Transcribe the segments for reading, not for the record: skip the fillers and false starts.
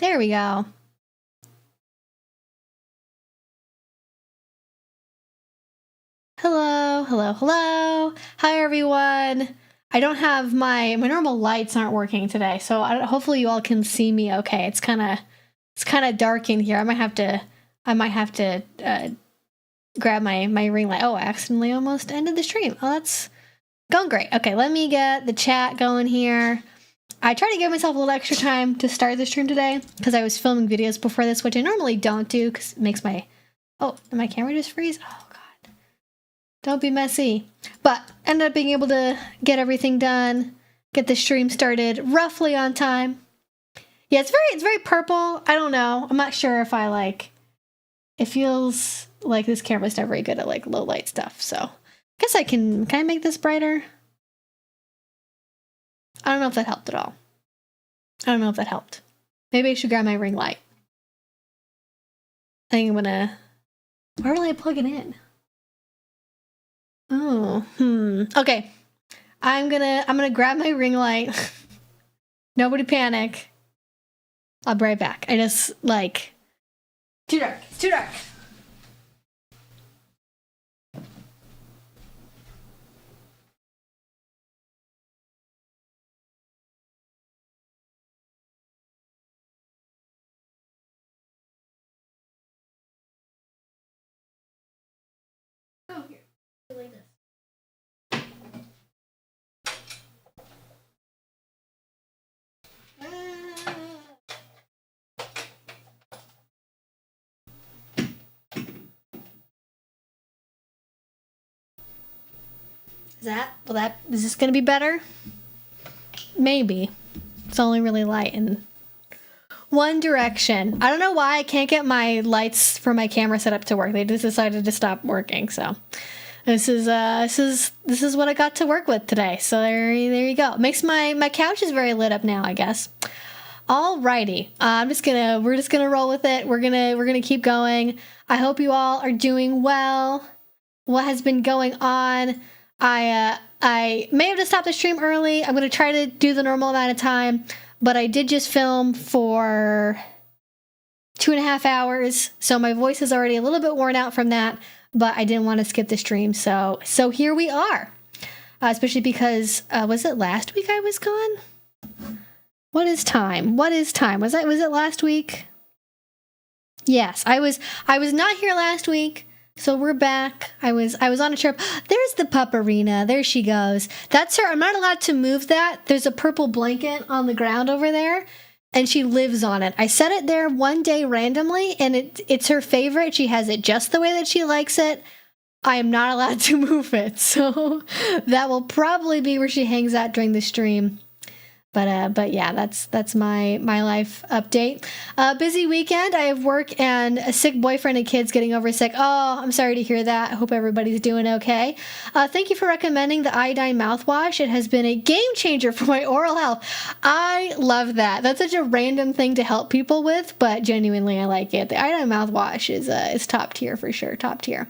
There we go. Hello, hello, hello. Hi, everyone. I don't have my normal lights aren't working today, so hopefully you all can see me okay. It's kind of dark in here. I might have to grab my ring light. Oh, I accidentally almost ended the stream. Oh, that's going great. Okay, let me get the chat going here. I tried to give myself a little extra time to start the stream today because I was filming videos before this, which I normally don't do because it makes my... Oh, did my camera just freeze? Oh, God. Don't be messy. But ended up being able to get everything done, get the stream started roughly on time. Yeah, it's very purple. I don't know. I'm not sure if I like... It feels like this camera's not very good at like low light stuff, so... I guess I can I make this brighter? I don't know if that helped at all. I don't know if that helped. Maybe I should grab my ring light. I think I'm gonna... Where will I plug it in? Oh, Okay. I'm gonna grab my ring light. Nobody panic. I'll be right back. I just, like... Too dark. It's too dark. Oh, here. Like this. Is this gonna be better? Maybe. It's only really light in one direction. I don't know why I can't get my lights for my camera set up to work. They just decided to stop working, so this is what I got to work with today. So there you go. Makes my couch is very lit up now, I guess. Alrighty. We're just gonna roll with it. We're gonna keep going. I hope you all are doing well. What has been going on? I may have to stop the stream early. I'm going to try to do the normal amount of time, but I did just film for 2.5 hours, so my voice is already a little bit worn out from that, but I didn't want to skip the stream, so here we are. Especially because, was it last week I was gone? What is time? Was it last week? Yes, I was not here last week. So we're back. I was on a trip. There's the pupperina. There she goes. That's her. I'm not allowed to move that. There's a purple blanket on the ground over there, and she lives on it. I set it there one day randomly, and it's her favorite. She has it just the way that she likes it. I am not allowed to move it, so that will probably be where she hangs out during the stream. But yeah, that's my life update. Busy weekend. I have work and a sick boyfriend and kids getting over sick. Oh, I'm sorry to hear that. I hope everybody's doing okay. Thank you for recommending the iodine mouthwash. It has been a game changer for my oral health. I love that. That's such a random thing to help people with, but genuinely I like it. The iodine mouthwash is top tier for sure. Top tier.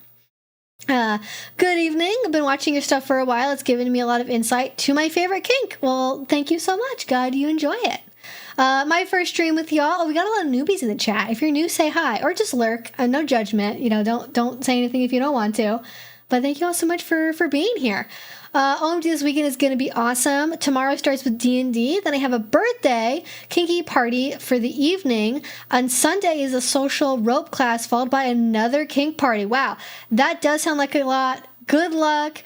Good evening. I've been watching your stuff for a while. It's given me a lot of insight to my favorite kink. Well, thank you so much. Glad you enjoy it. My first stream with y'all. Oh, we got a lot of newbies in the chat. If you're new, say hi or just lurk. No judgment. You know, don't say anything if you don't want to. But thank you all so much for being here. OMG this weekend is going to be awesome. Tomorrow starts with D&D. Then I have a birthday kinky party for the evening. On Sunday is a social rope class followed by another kink party. Wow, that does sound like a lot. Good luck.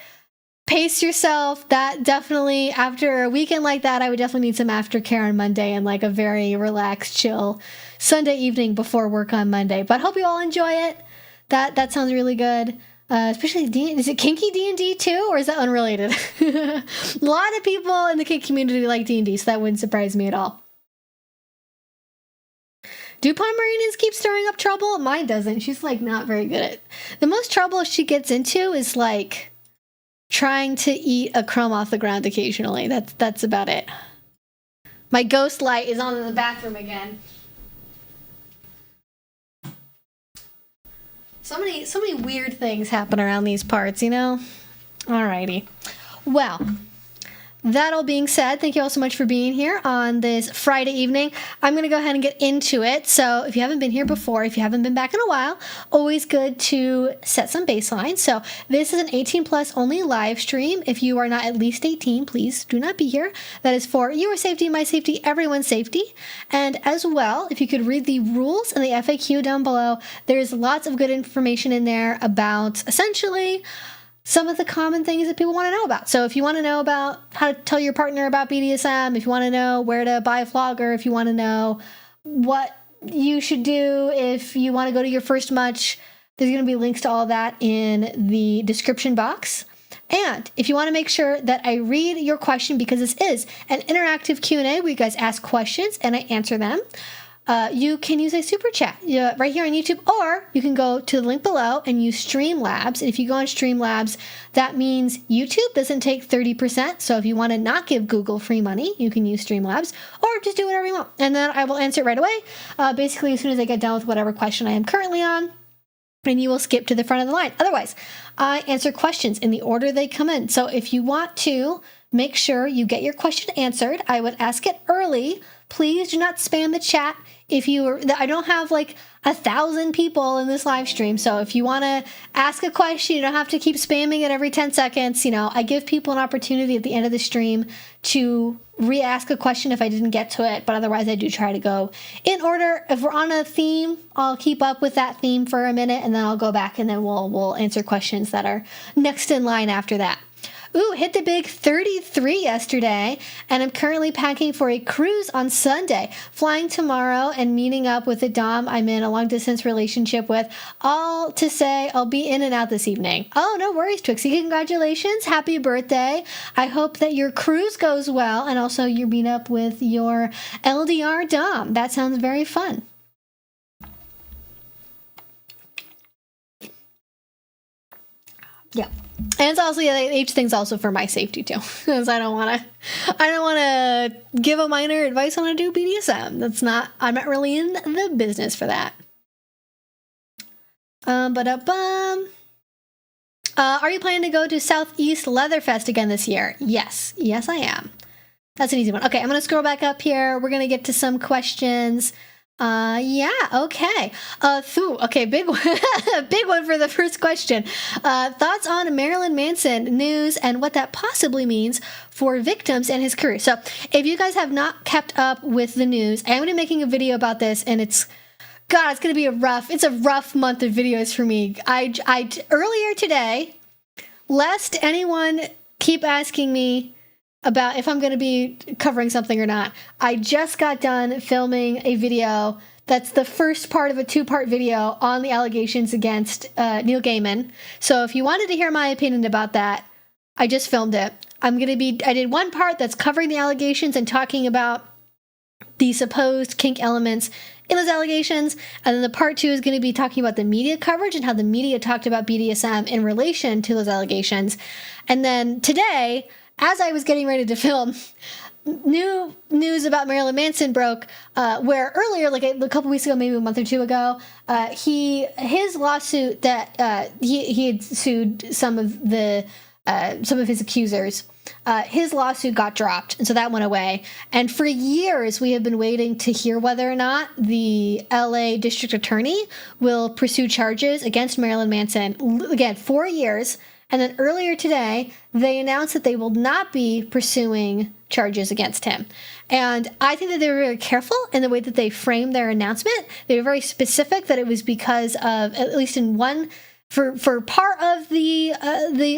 Pace yourself. That definitely, after a weekend like that, I would definitely need some aftercare on Monday and like a very relaxed, chill Sunday evening before work on Monday. But hope you all enjoy it. That sounds really good. Especially is it kinky D&D too, or is that unrelated? A lot of people in the kink community like D&D, so that wouldn't surprise me at all. Do Pomeranians keep stirring up trouble? Mine doesn't. She's like not very good at it. The most trouble she gets into is like trying to eat a crumb off the ground occasionally. That's about it. My ghost light is on in the bathroom again. So many weird things happen around these parts, you know? Alrighty. Well, that all being said, thank you all so much for being here on this Friday evening. I'm going to go ahead and get into it. So if you haven't been here before, if you haven't been back in a while, always good to set some baseline. So this is an 18 plus only live stream. If you are not at least 18, please do not be here. That is for your safety, my safety, everyone's safety. And as well, if you could read the rules and the FAQ down below, there's lots of good information in there about essentially some of the common things that people want to know about. So if you want to know about how to tell your partner about BDSM, if you want to know where to buy a flogger, if you want to know what you should do if you want to go to your first much, there's going to be links to all that in the description box. And if you want to make sure that I read your question, because this is an interactive Q&A where you guys ask questions and I answer them, you can use a super chat right here on YouTube, or you can go to the link below and use Streamlabs. And if you go on Streamlabs, that means YouTube doesn't take 30%. So if you want to not give Google free money, you can use Streamlabs, or just do whatever you want. And then I will answer it right away, basically as soon as I get done with whatever question I am currently on. And you will skip to the front of the line. Otherwise, I answer questions in the order they come in. So if you want to make sure you get your question answered, I would ask it early. Please do not spam the chat. I don't have like 1,000 people in this live stream. So if you want to ask a question, you don't have to keep spamming it every 10 seconds. I give people an opportunity at the end of the stream to re-ask a question if I didn't get to it. But otherwise, I do try to go in order. If we're on a theme, I'll keep up with that theme for a minute and then I'll go back and then we'll answer questions that are next in line after that. Ooh, hit the big 33 yesterday, and I'm currently packing for a cruise on Sunday, flying tomorrow and meeting up with a dom I'm in a long-distance relationship with, all to say I'll be in and out this evening. Oh, no worries, Trixie. Congratulations. Happy birthday. I hope that your cruise goes well, and also you meet up with your LDR dom. That sounds very fun. Yeah. And it's also, each thing's also for my safety too, because I don't want to give a minor advice on how to do BDSM. I'm not really in the business for that. Are you planning to go to Southeast Leatherfest again this year? Yes, I am. That's an easy one. Okay, I'm going to scroll back up here. We're going to get to some questions. Okay. Okay, big one. Big one for the first question. Thoughts on Marilyn Manson news and what that possibly means for victims and his career. So, if you guys have not kept up with the news, I am going to be making a video about this, and it's going to be a rough month of videos for me. I earlier today, lest anyone keep asking me about if I'm going to be covering something or not, I just got done filming a video that's the first part of a 2-part video on the allegations against Neil Gaiman. So if you wanted to hear my opinion about that, I just filmed it. I did one part that's covering the allegations and talking about the supposed kink elements in those allegations, and then the part 2 is going to be talking about the media coverage and how the media talked about BDSM in relation to those allegations. And then today, as I was getting ready to film, new news about Marilyn Manson broke, where earlier, like a couple weeks ago, maybe a month or two ago, his lawsuit that he had sued some of his accusers, his lawsuit got dropped, and so that went away. And for years, we have been waiting to hear whether or not the LA District Attorney will pursue charges against Marilyn Manson. Again, 4 years. And then earlier today, they announced that they will not be pursuing charges against him. And I think that they were very careful in the way that they framed their announcement. They were very specific that it was because of, at least in one, for part of the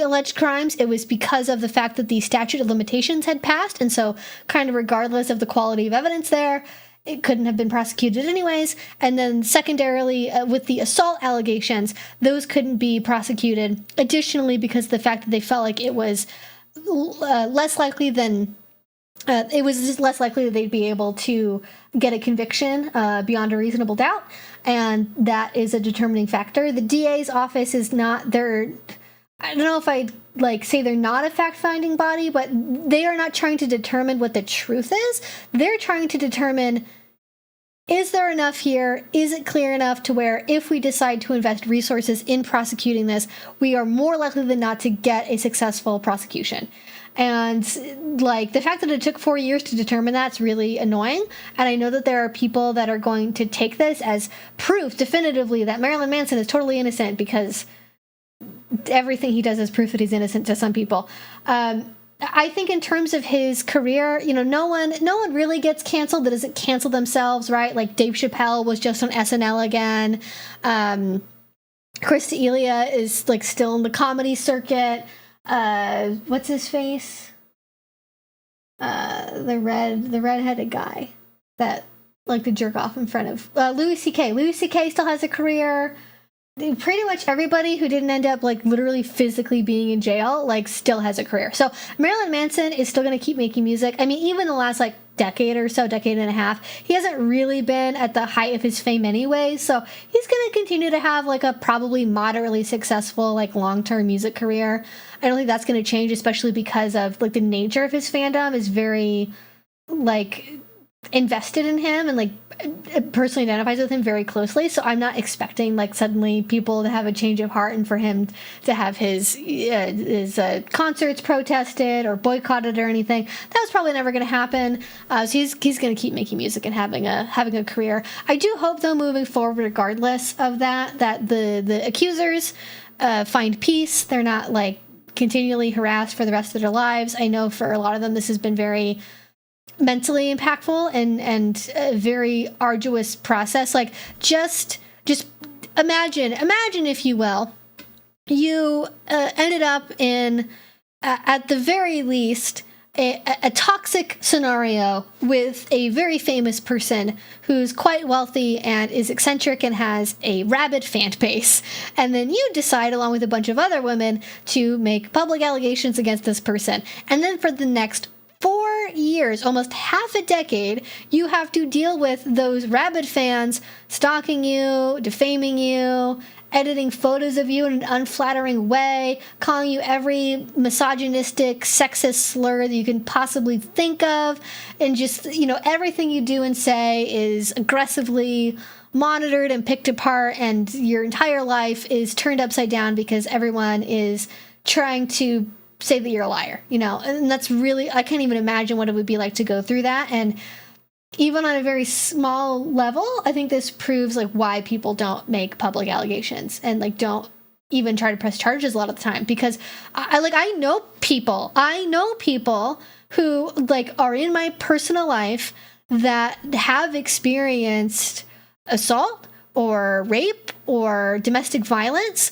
alleged crimes, it was because of the fact that the statute of limitations had passed. And so kind of regardless of the quality of evidence there, it couldn't have been prosecuted anyways. And then secondarily, with the assault allegations, those couldn't be prosecuted additionally because of the fact that they felt like it was less likely that they'd be able to get a conviction beyond a reasonable doubt. And that is a determining factor. The DA's office is not there. I don't know if I'd say they're not a fact-finding body, but they are not trying to determine what the truth is. They're trying to determine, is there enough here? Is it clear enough to where if we decide to invest resources in prosecuting this, we are more likely than not to get a successful prosecution? And like the fact that it took 4 years to determine that's really annoying. And I know that there are people that are going to take this as proof definitively that Marilyn Manson is totally innocent, because everything he does is proof that he's innocent to some people. I think in terms of his career, you know, no one really gets canceled that doesn't cancel themselves, right? Like Dave Chappelle was just on SNL again. Chris D'Elia is like still in the comedy circuit. What's his face? The redheaded guy that like to jerk off in front of Louis C.K. Louis C.K. still has a career. Pretty much everybody who didn't end up like literally physically being in jail like still has a career. So Marilyn Manson is still going to keep making music. I mean, even the last like decade and a half, he hasn't really been at the height of his fame anyway. So he's going to continue to have like a probably moderately successful like long-term music career. I don't think that's going to change, especially because of like the nature of his fandom is very like invested in him and like personally identifies with him very closely. So I'm not expecting like suddenly people to have a change of heart and for him to have his concerts protested or boycotted or anything. That was probably never going to happen. So he's going to keep making music and having a career. I do hope though, moving forward, regardless of that the accusers find peace. They're not like continually harassed for the rest of their lives. I know for a lot of them this has been very mentally impactful and a very arduous process. Like just imagine if you will, you ended up in at the very least a toxic scenario with a very famous person who's quite wealthy and is eccentric and has a rabid fan base. And then you decide, along with a bunch of other women, to make public allegations against this person. And then for the next 4 years, almost half a decade, you have to deal with those rabid fans stalking you, defaming you, editing photos of you in an unflattering way, calling you every misogynistic, sexist slur that you can possibly think of, and just, you know, everything you do and say is aggressively monitored and picked apart, and your entire life is turned upside down because everyone is trying to say that you're a liar, you know. And that's really, I can't even imagine what it would be like to go through that. And even on a very small level, I think this proves like why people don't make public allegations and like don't even try to press charges a lot of the time, because I know people who like are in my personal life that have experienced assault or rape or domestic violence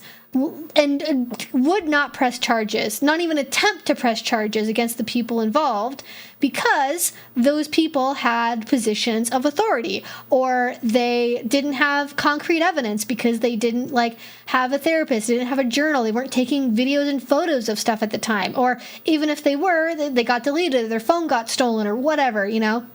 and would not press charges, not even attempt to press charges against the people involved, because those people had positions of authority, or they didn't have concrete evidence because they didn't like have a therapist, they didn't have a journal, they weren't taking videos and photos of stuff at the time, or even if they were, they got deleted, their phone got stolen or whatever, you know.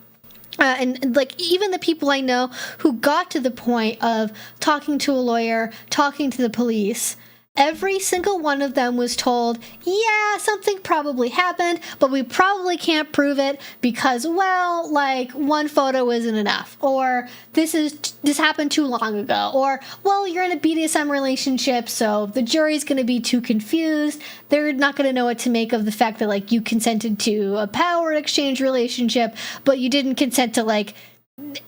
And like even the people I know who got to the point of talking to a lawyer, talking to the police, every single one of them was told, yeah, something probably happened, but we probably can't prove it because, well, like one photo isn't enough, or this happened too long ago, or, well, you're in a BDSM relationship, so the jury's going to be too confused. They're not going to know what to make of the fact that like you consented to a power exchange relationship, but you didn't consent to like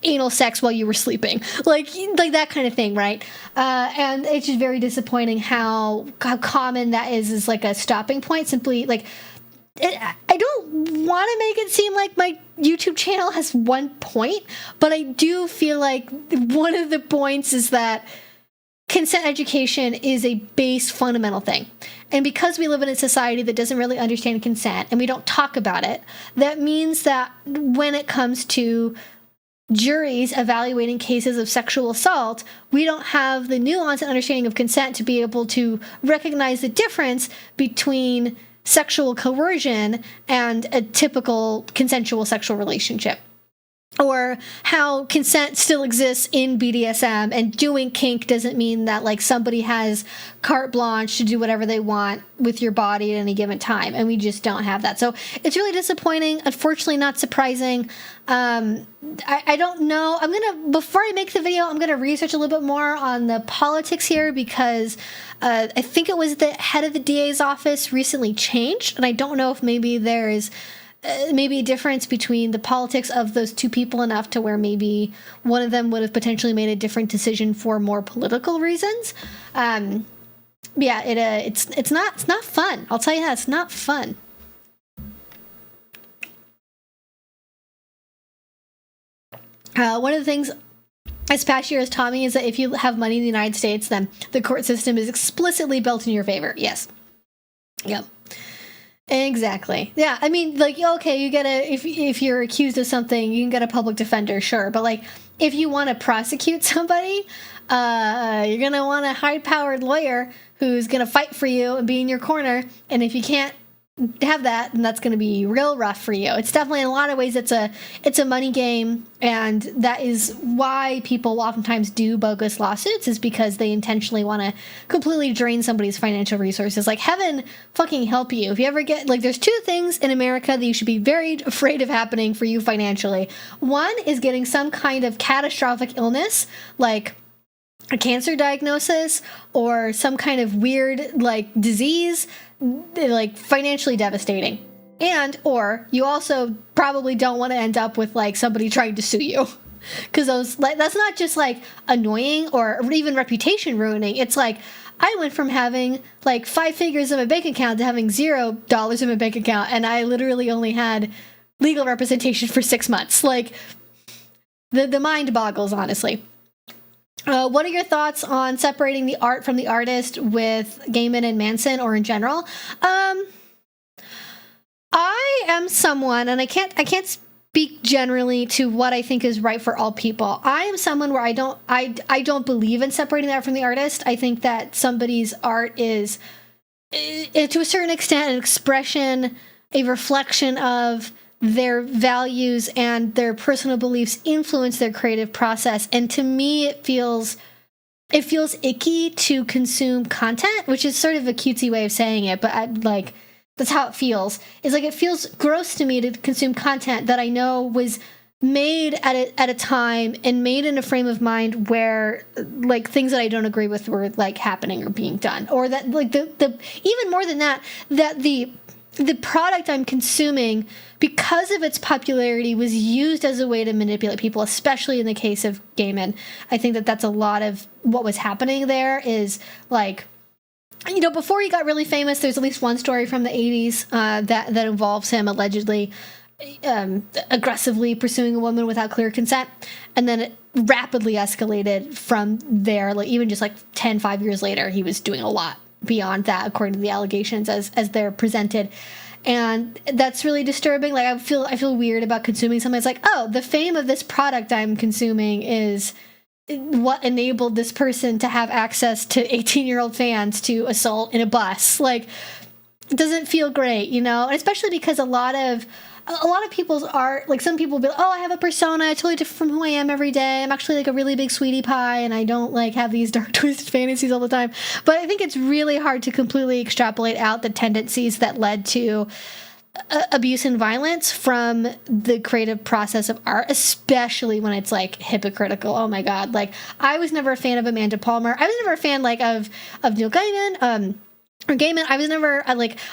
anal sex while you were sleeping, like that kind of thing, right? And it's just very disappointing how common that is like a stopping point. Simply like I don't want to make it seem like my YouTube channel has one point, but I do feel like one of the points is that consent education is a base fundamental thing. And because we live in a society that doesn't really understand consent and we don't talk about it, that means that when it comes to juries evaluating cases of sexual assault, we don't have the nuance and understanding of consent to be able to recognize the difference between sexual coercion and a typical consensual sexual relationship. or how consent still exists in BDSM, and doing kink doesn't mean that like somebody has carte blanche to do whatever they want with your body at any given time, and we just don't have that. So it's really disappointing. Unfortunately, not surprising. I don't know. Before I make the video, I'm gonna research a little bit more on the politics here, because I think it was the head of the DA's office recently changed, and I don't know if maybe there is maybe a difference between the politics of those two people enough to where maybe one of them would have potentially made a different decision for more political reasons. It's not fun. I'll tell you that, it's not fun. One of the things this past year has taught me is that if you have money in the United States, then the court system is explicitly built in your favor. Yes. Yep. Exactly. Yeah. I mean, like, okay, you get if you're accused of something, you can get a public defender, sure. But like, if you want to prosecute somebody, you're going to want a high-powered lawyer who's going to fight for you and be in your corner. And if you can't have that, then that's going to be real rough for you. It's definitely, in a lot of ways, it's a money game, and that is why people oftentimes do bogus lawsuits, is because they intentionally want to completely drain somebody's financial resources. Like, heaven fucking help you if you ever get, like, there's two things in America that you should be very afraid of happening for you financially. One is getting some kind of catastrophic illness, like a cancer diagnosis or some kind of weird like disease, like financially devastating. And or you also probably don't want to end up with like somebody trying to sue you, because those, like, that's not just like annoying or even reputation ruining. It's like, I went from having like 5 figures in my bank account to having $0 in my bank account, and I literally only had legal representation for 6 months. Like, the mind boggles, honestly. What are your thoughts on separating the art from the artist with Gaiman and Manson, or in general? I am someone, and I can't speak generally to what I think is right for all people. I am someone where I don't believe in separating the art from the artist. I think that somebody's art is, to a certain extent, an expression, a reflection of their values, and their personal beliefs influence their creative process. And to me, it feels icky to consume content, which is sort of a cutesy way of saying it, but that's how it feels. It's like, it feels gross to me to consume content that I know was made at a time and made in a frame of mind where like things that I don't agree with were like happening or being done, or that like the even more than that the product I'm consuming, because of its popularity, was used as a way to manipulate people, especially in the case of Gaiman. I think that that's a lot of what was happening there. Is like, you know, before he got really famous, there's at least one story from the 80s that involves him allegedly aggressively pursuing a woman without clear consent, and then it rapidly escalated from there. Like, even just like 5 years later, he was doing a lot beyond that, according to the allegations as they're presented. And that's really disturbing. Like, I feel weird about consuming something. It's like, oh, the fame of this product I'm consuming is what enabled this person to have access to 18-year-old fans to assault in a bus. Like, it doesn't feel great, you know? And especially because a lot of people's art, like, some people will be like, oh, I have a persona totally different from who I am every day. I'm actually like a really big sweetie pie, and I don't like have these dark twisted fantasies all the time. But I think it's really hard to completely extrapolate out the tendencies that led to abuse and violence from the creative process of art, especially when it's like hypocritical. Oh my God. Like, I was never a fan of Amanda Palmer. I was never a fan like of Neil Gaiman, or Gaiman. I was never,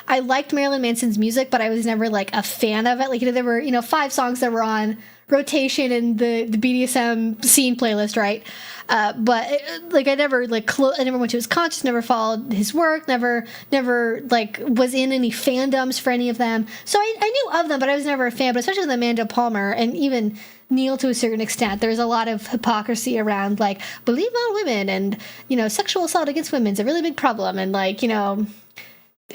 I liked Marilyn Manson's music, but I was never like a fan of it. Like, you know, there were, 5 songs that were on rotation in the BDSM scene playlist, right? But I never I never went to his concerts, never followed his work, never was in any fandoms for any of them. So I knew of them, but I was never a fan. But especially with Amanda Palmer and even Neil to a certain extent, there's a lot of hypocrisy around like, believe all women, and sexual assault against women is a really big problem, and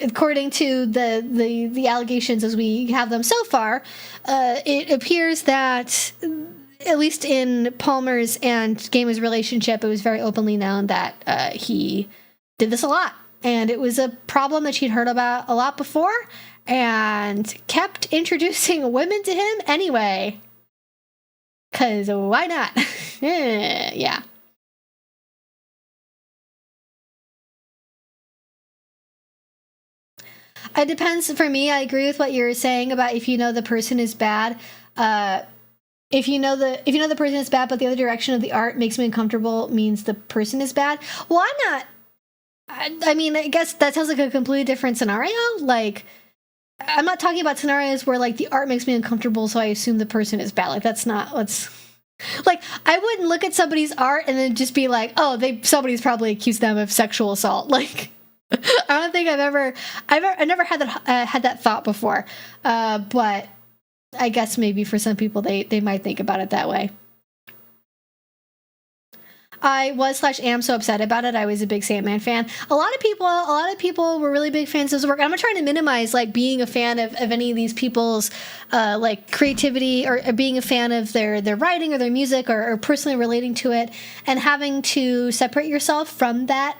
according to the allegations as we have them so far, it appears that at least in Palmer's and Gaiman's relationship, it was very openly known that he did this a lot, and it was a problem that she'd heard about a lot before, and kept introducing women to him anyway. Because why not? Yeah. It depends. For me, I agree with what you're saying about if you know the person is bad. If you know the person is bad, but the other direction of the art makes me uncomfortable, means the person is bad. Well, I'm not. I mean, I guess that sounds like a completely different scenario. Like, I'm not talking about scenarios where like the art makes me uncomfortable, so I assume the person is bad. Like, that's not what's. Like, I wouldn't look at somebody's art and then just be like, oh, somebody's probably accused them of sexual assault. Like, I don't think I've never had that thought before. But I guess maybe for some people they might think about it that way. I am so upset about it. I was a big Sandman fan. A lot of people were really big fans of his work. I'm trying to minimize like being a fan of any of these people's like creativity or being a fan of their writing or their music or personally relating to it and having to separate yourself from that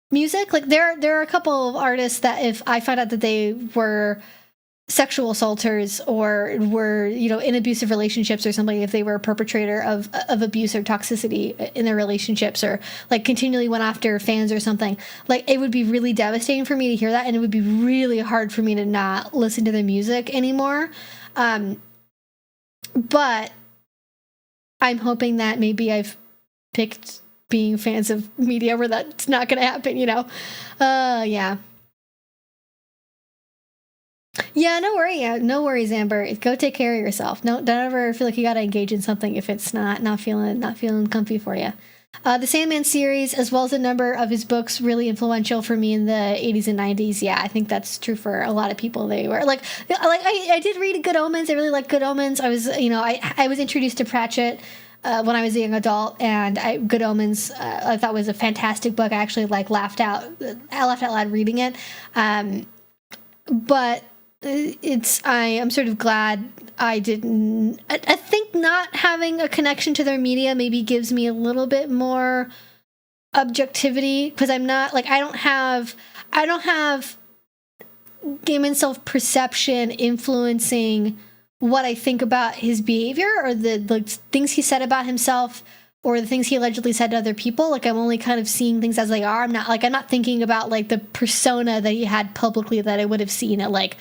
music. Like there are a couple of artists that if I found out that they were sexual assaulters or were, in abusive relationships or something, if they were a perpetrator of abuse or toxicity in their relationships or like continually went after fans or something, like it would be really devastating for me to hear that, and it would be really hard for me to not listen to their music anymore. But I'm hoping that maybe I've picked being fans of media where that's not going to happen, yeah. Yeah, no worries, Amber. Go take care of yourself. Don't ever feel like you gotta engage in something if it's not feeling comfy for you. The Sandman series, as well as a number of his books, really influential for me in the 80s and 90s. Yeah, I think that's true for a lot of people. They were like I did read Good Omens. I really like Good Omens. I was I was introduced to Pratchett when I was a young adult, and Good Omens I thought was a fantastic book. I actually laughed out loud reading it. But I am sort of glad I didn't. I think not having a connection to their media maybe gives me a little bit more objectivity, because I'm not like I don't have Gaiman's self-perception influencing what I think about his behavior or the things he said about himself or the things he allegedly said to other people. Like, I'm only kind of seeing things as they are. I'm not thinking about like the persona that he had publicly that I would have seen at like,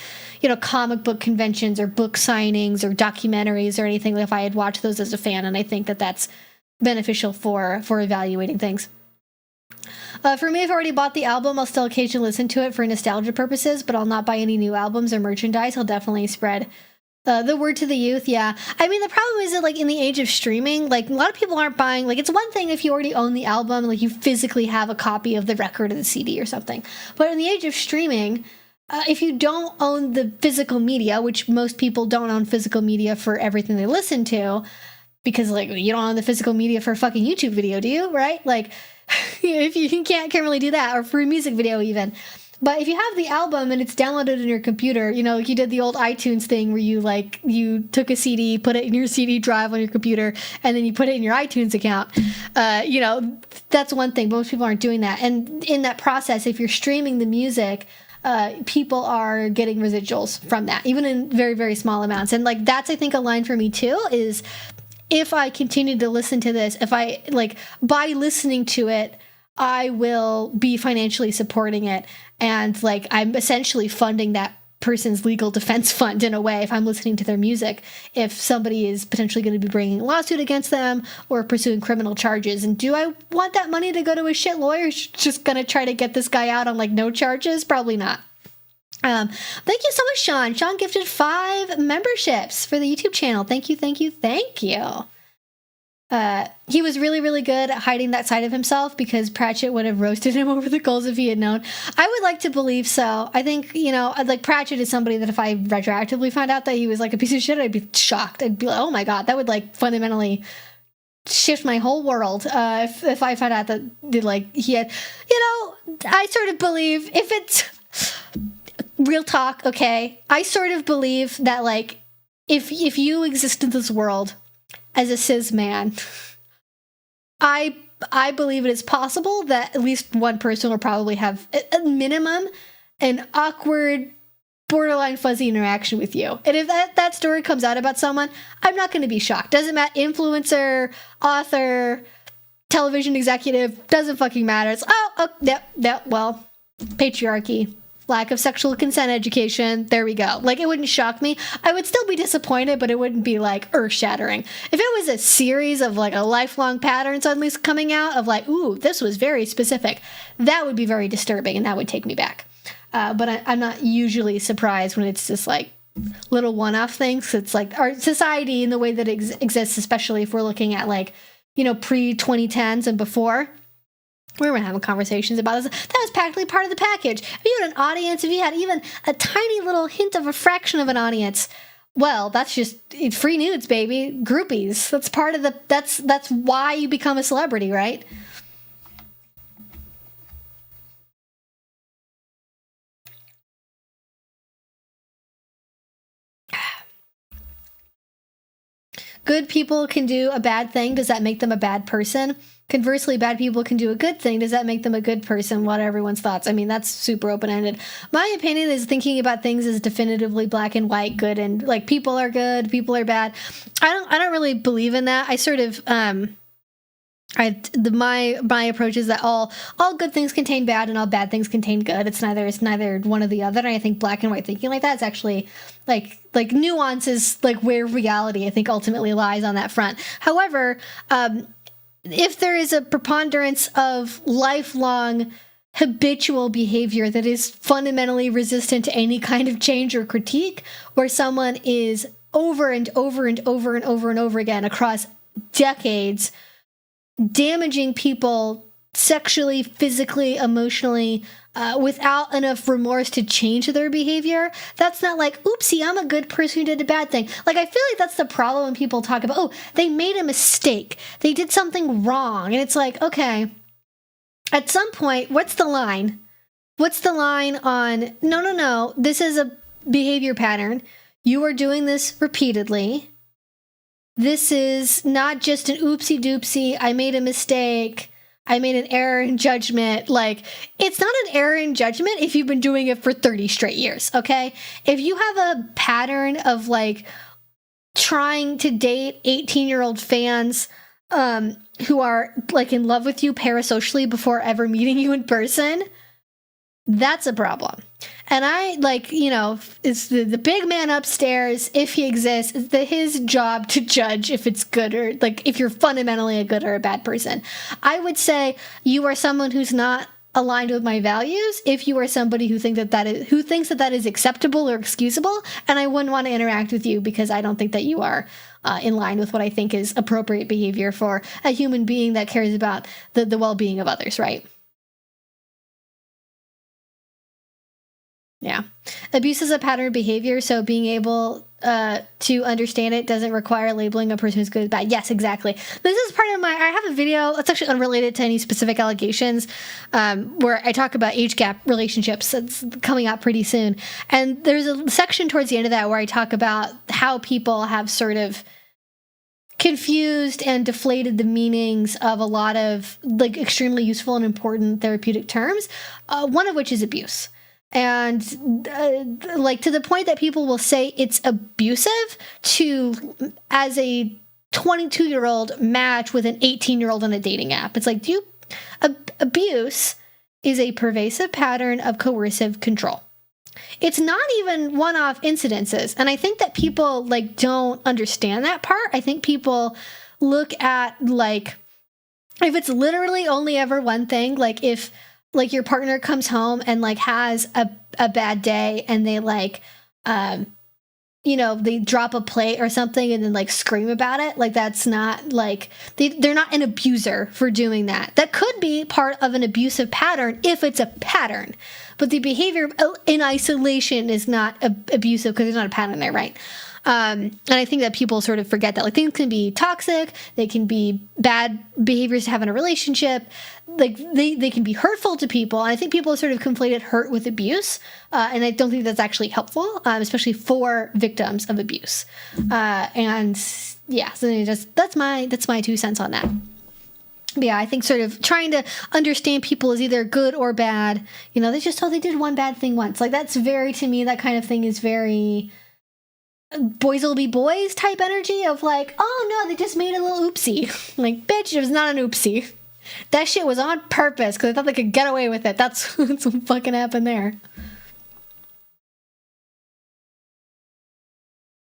comic book conventions or book signings or documentaries or anything, if I had watched those as a fan. And I think that that's beneficial for evaluating things. For me, I've already bought the album. I'll still occasionally listen to it for nostalgia purposes, but I'll not buy any new albums or merchandise. I'll definitely spread the word to the youth. Yeah. I mean, the problem is that like in the age of streaming, like a lot of people aren't buying, like it's one thing if you already own the album, like you physically have a copy of the record or the CD or something. But in the age of streaming, if you don't own the physical media, which most people don't own physical media for everything they listen to, because like you don't own the physical media for a fucking YouTube video, do you? Right? Like if you can't really do that, or for a music video even. But if you have the album and it's downloaded in your computer, like you did the old iTunes thing where you took a CD, put it in your CD drive on your computer, and then you put it in your iTunes account. That's one thing. Most people aren't doing that. And in that process, if you're streaming the music, people are getting residuals from that, even in very, very small amounts. And like that's, I think, a line for me too, is if I continue to listen to this, if I by listening to it, I will be financially supporting it. And like, I'm essentially funding that person's legal defense fund in a way if I'm listening to their music, if somebody is potentially going to be bringing a lawsuit against them or pursuing criminal charges. And do I want that money to go to a shit lawyer who's just going to try to get this guy out on like no charges? Probably not. Thank you so much, Sean. Sean gifted 5 memberships for the YouTube channel. Thank you. He was really, really good at hiding that side of himself because Pratchett would have roasted him over the coals if he had known. I would like to believe so. I think, like Pratchett is somebody that if I retroactively found out that he was like a piece of shit, I'd be shocked. I'd be like, oh my God, that would like fundamentally shift my whole world. If I found out that like he had, I sort of believe if it's real talk. Okay. I sort of believe that like, if you exist in this world as a cis man, I believe it is possible that at least one person will probably have, at minimum, an awkward borderline fuzzy interaction with you. And if that story comes out about someone, I'm not going to be shocked. Doesn't matter. Influencer, author, television executive, doesn't fucking matter. It's, well, patriarchy, lack of sexual consent education. There we go. Like, it wouldn't shock me. I would still be disappointed, but it wouldn't be like earth shattering. If it was a series of like a lifelong pattern suddenly coming out of like, ooh, this was very specific, that would be very disturbing and that would take me back. But I'm not usually surprised when it's just like little one-off things. It's like our society in the way that it exists, especially if we're looking at like, you know, pre-2010s and before. We were having conversations about this. That was practically part of the package. If you had an audience, if you had even a tiny little hint of a fraction of an audience, well, that's just free nudes, baby. Groupies. That's part of the, that's why you become a celebrity, right? Good people can do a bad thing. Does that make them a bad person? Conversely, bad people can do a good thing. Does that make them a good person? What are everyone's thoughts? I mean, that's super open-ended. My opinion is thinking about things as definitively black and white, good and like people are good, people are bad. I don't really believe in that. I sort of my approach is that all good things contain bad and all bad things contain good. It's neither one or the other. And I think black and white thinking like that is actually like nuances, like where reality I think ultimately lies on that front. However, if there is a preponderance of lifelong habitual behavior that is fundamentally resistant to any kind of change or critique, where someone is over and over and over and over and over again across decades damaging people sexually, physically, emotionally, without enough remorse to change their behavior, that's not like, oopsie, I'm a good person who did a bad thing. Like, I feel like that's the problem when people talk about, oh, they made a mistake, they did something wrong. And it's like, okay, at some point, what's the line? What's the line on, no, this is a behavior pattern. You are doing this repeatedly. This is not just an oopsie doopsie, I made a mistake, I made an error in judgment. Like, it's not an error in judgment if you've been doing it for 30 straight years, okay? If you have a pattern of, like, trying to date 18-year-old fans who are, like, in love with you parasocially before ever meeting you in person, that's a problem. And I, like, you know, it's the big man upstairs, if he exists, it's his job to judge if it's good or, like, if you're fundamentally a good or a bad person. I would say you are someone who's not aligned with my values if you are somebody who thinks that is acceptable or excusable, and I wouldn't want to interact with you because I don't think that you are in line with what I think is appropriate behavior for a human being that cares about the well-being of others, right? Yeah. Abuse is a pattern of behavior, so being able to understand it doesn't require labeling a person who's good or bad. Yes, exactly. This is part of I have a video that's actually unrelated to any specific allegations where I talk about age gap relationships. It's coming out pretty soon. And there's a section towards the end of that where I talk about how people have sort of confused and deflated the meanings of a lot of like extremely useful and important therapeutic terms, one of which is abuse. And like to the point that people will say it's abusive to, as a 22-year-old match with an 18-year-old on a dating app. It's like, abuse is a pervasive pattern of coercive control. It's not even one-off incidences. And I think that people like don't understand that part. I think people look at like, if it's literally only ever one thing, like if like your partner comes home and like has a bad day and they like, you know, they drop a plate or something and then like scream about it. Like that's not like, they're not an abuser for doing that. That could be part of an abusive pattern if it's a pattern, but the behavior in isolation is not abusive because there's not a pattern there, right? And I think that people sort of forget that like things can be toxic, they can be bad behaviors to have in a relationship, like they can be hurtful to people. And I think people sort of conflated hurt with abuse, and I don't think that's actually helpful, especially for victims of abuse. And yeah, so that's my 2 cents on that. But yeah, I think sort of trying to understand people as either good or bad. You know, they just, they did one bad thing once. Like, that's very, to me, that kind of thing is very boys will be boys type energy of like, oh no, they just made a little oopsie. Like, bitch, it was not an oopsie. That shit was on purpose because I thought they could get away with it. That's what fucking happened there.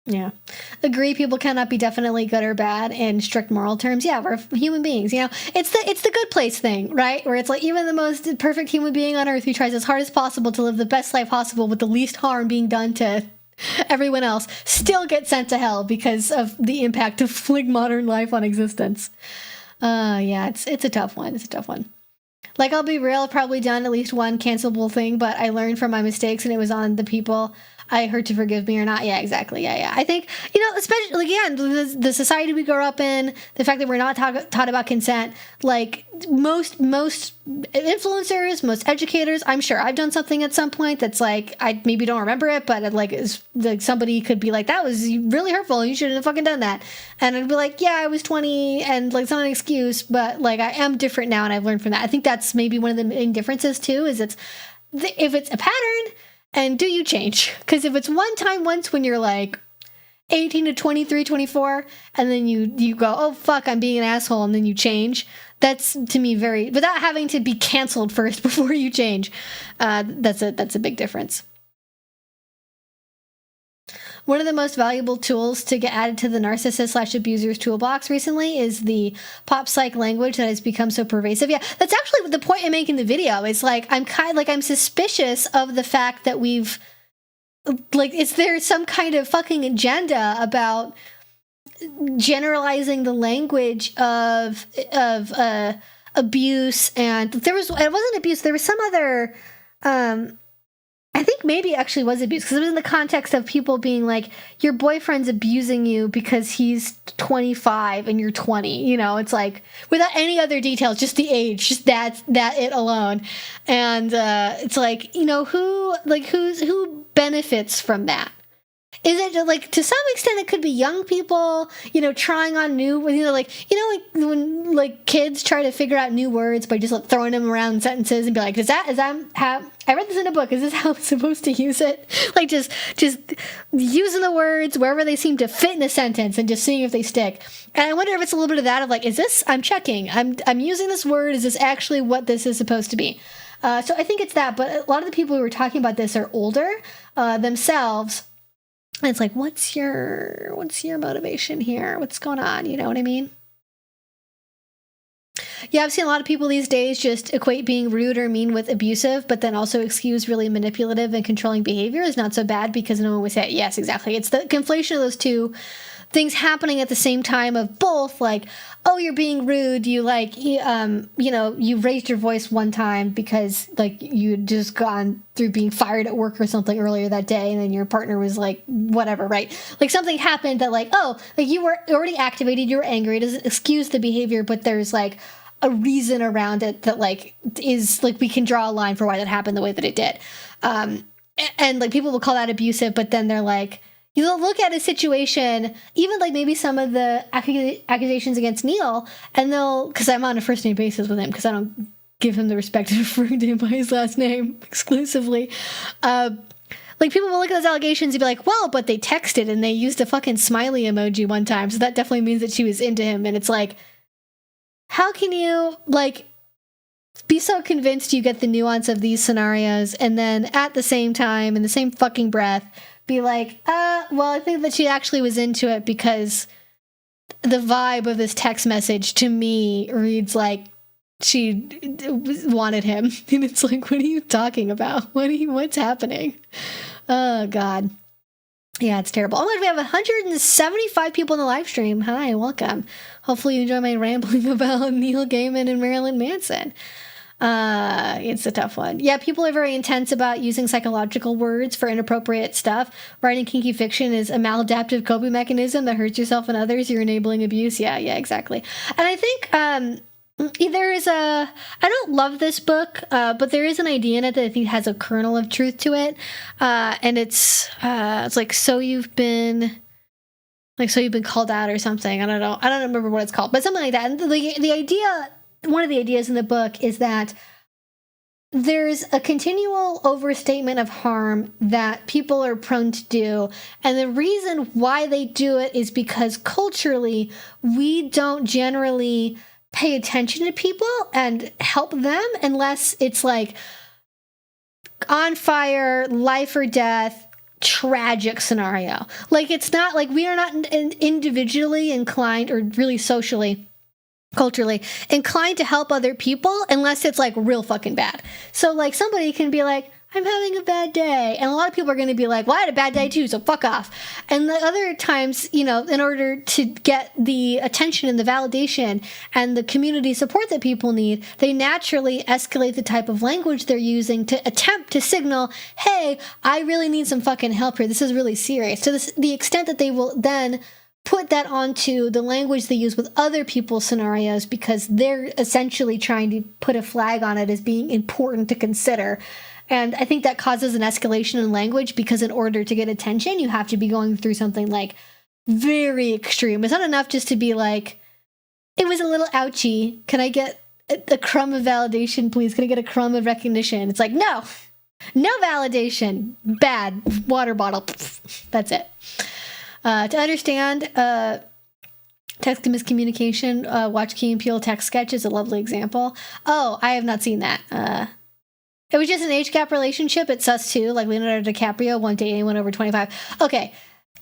Yeah. Agree, people cannot be definitely good or bad in strict moral terms. Yeah, we're human beings, you know. It's the good place thing, right? Where it's like even the most perfect human being on earth who tries as hard as possible to live the best life possible with the least harm being done to everyone else still gets sent to hell because of the impact of like modern life on existence. Yeah, it's a tough one. It's a tough one. Like, I'll be real, I've probably done at least one cancelable thing, but I learned from my mistakes and it was on the people I heard to forgive me or not. Yeah, exactly. Yeah. I think, you know, especially, again, the society we grow up in, the fact that we're not taught about consent, like, most influencers, most educators, I'm sure I've done something at some point that's like, I maybe don't remember it, but like, is like somebody could be like, that was really hurtful, you shouldn't have fucking done that. And I'd be like, yeah, I was 20, and like, it's not an excuse, but like, I am different now, and I've learned from that. I think that's maybe one of the main differences, too, is if it's a pattern, and do you change? Because if it's one time once when you're like 18 to 23, 24, and then you go, oh, fuck, I'm being an asshole, and then you change, that's, to me, very, without having to be canceled first before you change, that's a big difference. One of the most valuable tools to get added to the narcissist/abuser's toolbox recently is the pop psych language that has become so pervasive. Yeah, that's actually the point I make in the video. It's like, I'm suspicious of the fact that we've, like, is there some kind of fucking agenda about generalizing the language of abuse? And it wasn't abuse, there was some other, I think maybe it actually was abuse, because it was in the context of people being like, your boyfriend's abusing you because he's 25 and you're 20. You know, it's like, without any other details, just the age, just that it alone. And it's like, you know, who benefits from that? Is it like, to some extent, it could be young people, you know, trying on new, you know, like, you know, like when like kids try to figure out new words by just like throwing them around sentences and be like, is that how I read this in a book? Is this how I'm supposed to use it? Like just using the words wherever they seem to fit in a sentence and just seeing if they stick. And I wonder if it's a little bit of that of like, is this? I'm checking. I'm using this word. Is this actually what this is supposed to be? So I think it's that. But a lot of the people who were talking about this are older themselves. And it's like, what's your motivation here? What's going on? You know what I mean? Yeah, I've seen a lot of people these days just equate being rude or mean with abusive, but then also excuse really manipulative and controlling behavior is not so bad because no one would say, yes, exactly. It's the conflation of those two things happening at the same time of both, like, oh, you're being rude, you like, you know, you raised your voice one time because like you'd just gone through being fired at work or something earlier that day, and then your partner was like, whatever, right? Like something happened that like, oh, like you were already activated, you were angry, it doesn't excuse the behavior, but there's like a reason around it that like is like, we can draw a line for why that happened the way that it did. And like people will call that abusive, but then they're like, you'll look at a situation, even like maybe some of the accusations against Neil, and they'll, because I'm on a first name basis with him, because I don't give him the respect of referring to him by his last name exclusively. Like people will look at those allegations and be like, well, but they texted and they used a fucking smiley emoji one time, so that definitely means that she was into him. And it's like, how can you like be so convinced you get the nuance of these scenarios and then at the same time, in the same fucking breath, be like, well, I think that she actually was into it because the vibe of this text message to me reads like she wanted him. And it's like, what are you talking about? What's happening? Oh, God. Yeah, it's terrible. Oh, we have 175 people in the live stream. Hi, welcome. Hopefully you enjoy my rambling about Neil Gaiman and Marilyn Manson. It's a tough one. Yeah, people are very intense about using psychological words for inappropriate stuff. Writing kinky fiction is a maladaptive coping mechanism that hurts yourself and others. You're enabling abuse. Yeah, exactly. And I think there is I don't love this book, but there is an idea in it that I think has a kernel of truth to it. And it's like, so you've been called out or something. I don't know. I don't remember what it's called, but something like that. And the idea one of the ideas in the book is that there's a continual overstatement of harm that people are prone to do. And the reason why they do it is because culturally, we don't generally pay attention to people and help them unless it's like on fire, life or death, tragic scenario. Like, it's not like we are not individually inclined or really socially, culturally inclined to help other people unless it's like real fucking bad. So like somebody can be like, I'm having a bad day. And a lot of people are going to be like, well, I had a bad day too, so fuck off. And the other times, you know, in order to get the attention and the validation and the community support that people need, they naturally escalate the type of language they're using to attempt to signal, hey, I really need some fucking help here. This is really serious. To the extent that they will then put that onto the language they use with other people's scenarios because they're essentially trying to put a flag on it as being important to consider. And I think that causes an escalation in language because in order to get attention, you have to be going through something like very extreme. It's not enough just to be like, it was a little ouchy. Can I get a crumb of validation, please? Can I get a crumb of recognition? It's like, no validation. Bad. Water bottle. That's it. To understand text miscommunication, watch Key and Peele text sketch is a lovely example. Oh, I have not seen that. It was just an age gap relationship. It's sus too, like Leonardo DiCaprio won't date anyone over 25. Okay,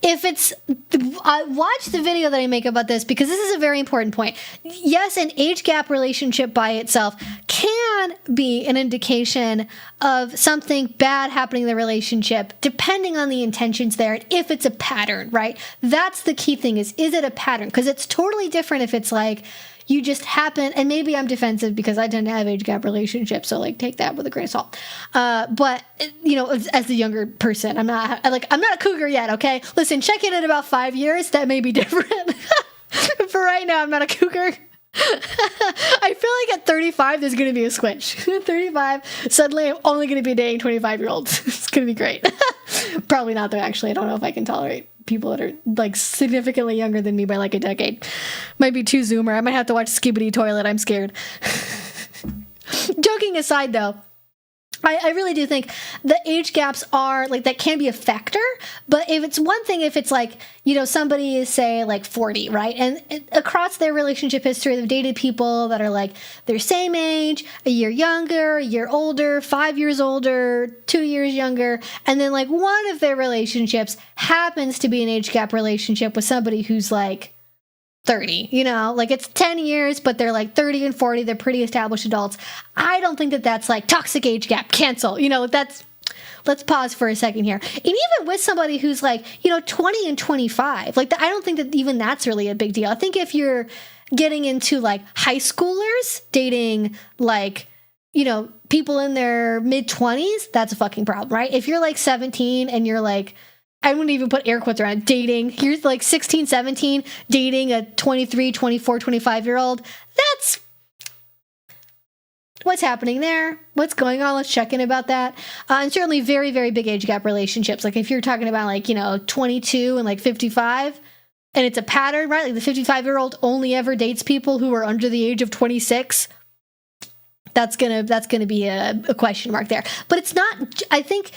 if it's... watch the video that I make about this because this is a very important point. Yes, an age gap relationship by itself can be an indication of something bad happening in the relationship, depending on the intentions there, and if it's a pattern, right? That's the key thing is it a pattern? Because it's totally different if it's like, you just happen, and maybe I'm defensive because I tend to have age gap relationships, so like take that with a grain of salt. But you know, as the younger person, I'm not a cougar yet. Okay, listen, check in about 5 years. That may be different. For right now, I'm not a cougar. I feel like at 35, there's going to be a switch. 35, suddenly I'm only going to be dating 25-year-olds. It's going to be great. Probably not though. Actually, I don't know if I can tolerate people that are like significantly younger than me by like a decade. Might be too zoomer. I might have to watch Skibbity Toilet. I'm scared. Joking aside though, I really do think the age gaps are like, that can be a factor, but if it's one thing, if it's like, you know, somebody is say like 40, right? And across their relationship history, they've dated people that are like their same age, a year younger, a year older, 5 years older, 2 years younger. And then like one of their relationships happens to be an age gap relationship with somebody who's like 30, you know, like it's 10 years, but they're like 30 and 40. They're pretty established adults. I don't think that that's like toxic age gap, cancel. You know, let's pause for a second here. And even with somebody who's like, you know, 20 and 25, like I don't think that even that's really a big deal. I think if you're getting into like high schoolers dating like, you know, people in their mid 20s, that's a fucking problem, right? If you're like 17 and you're like, I wouldn't even put air quotes around dating. You're like 16, 17, dating a 23, 24, 25-year-old. That's what's happening there. What's going on? Let's check in about that. And certainly very, very big age gap relationships. Like if you're talking about like, you know, 22 and like 55, and it's a pattern, right? Like the 55-year-old only ever dates people who are under the age of 26. That's gonna be a question mark there. But it's not, I think,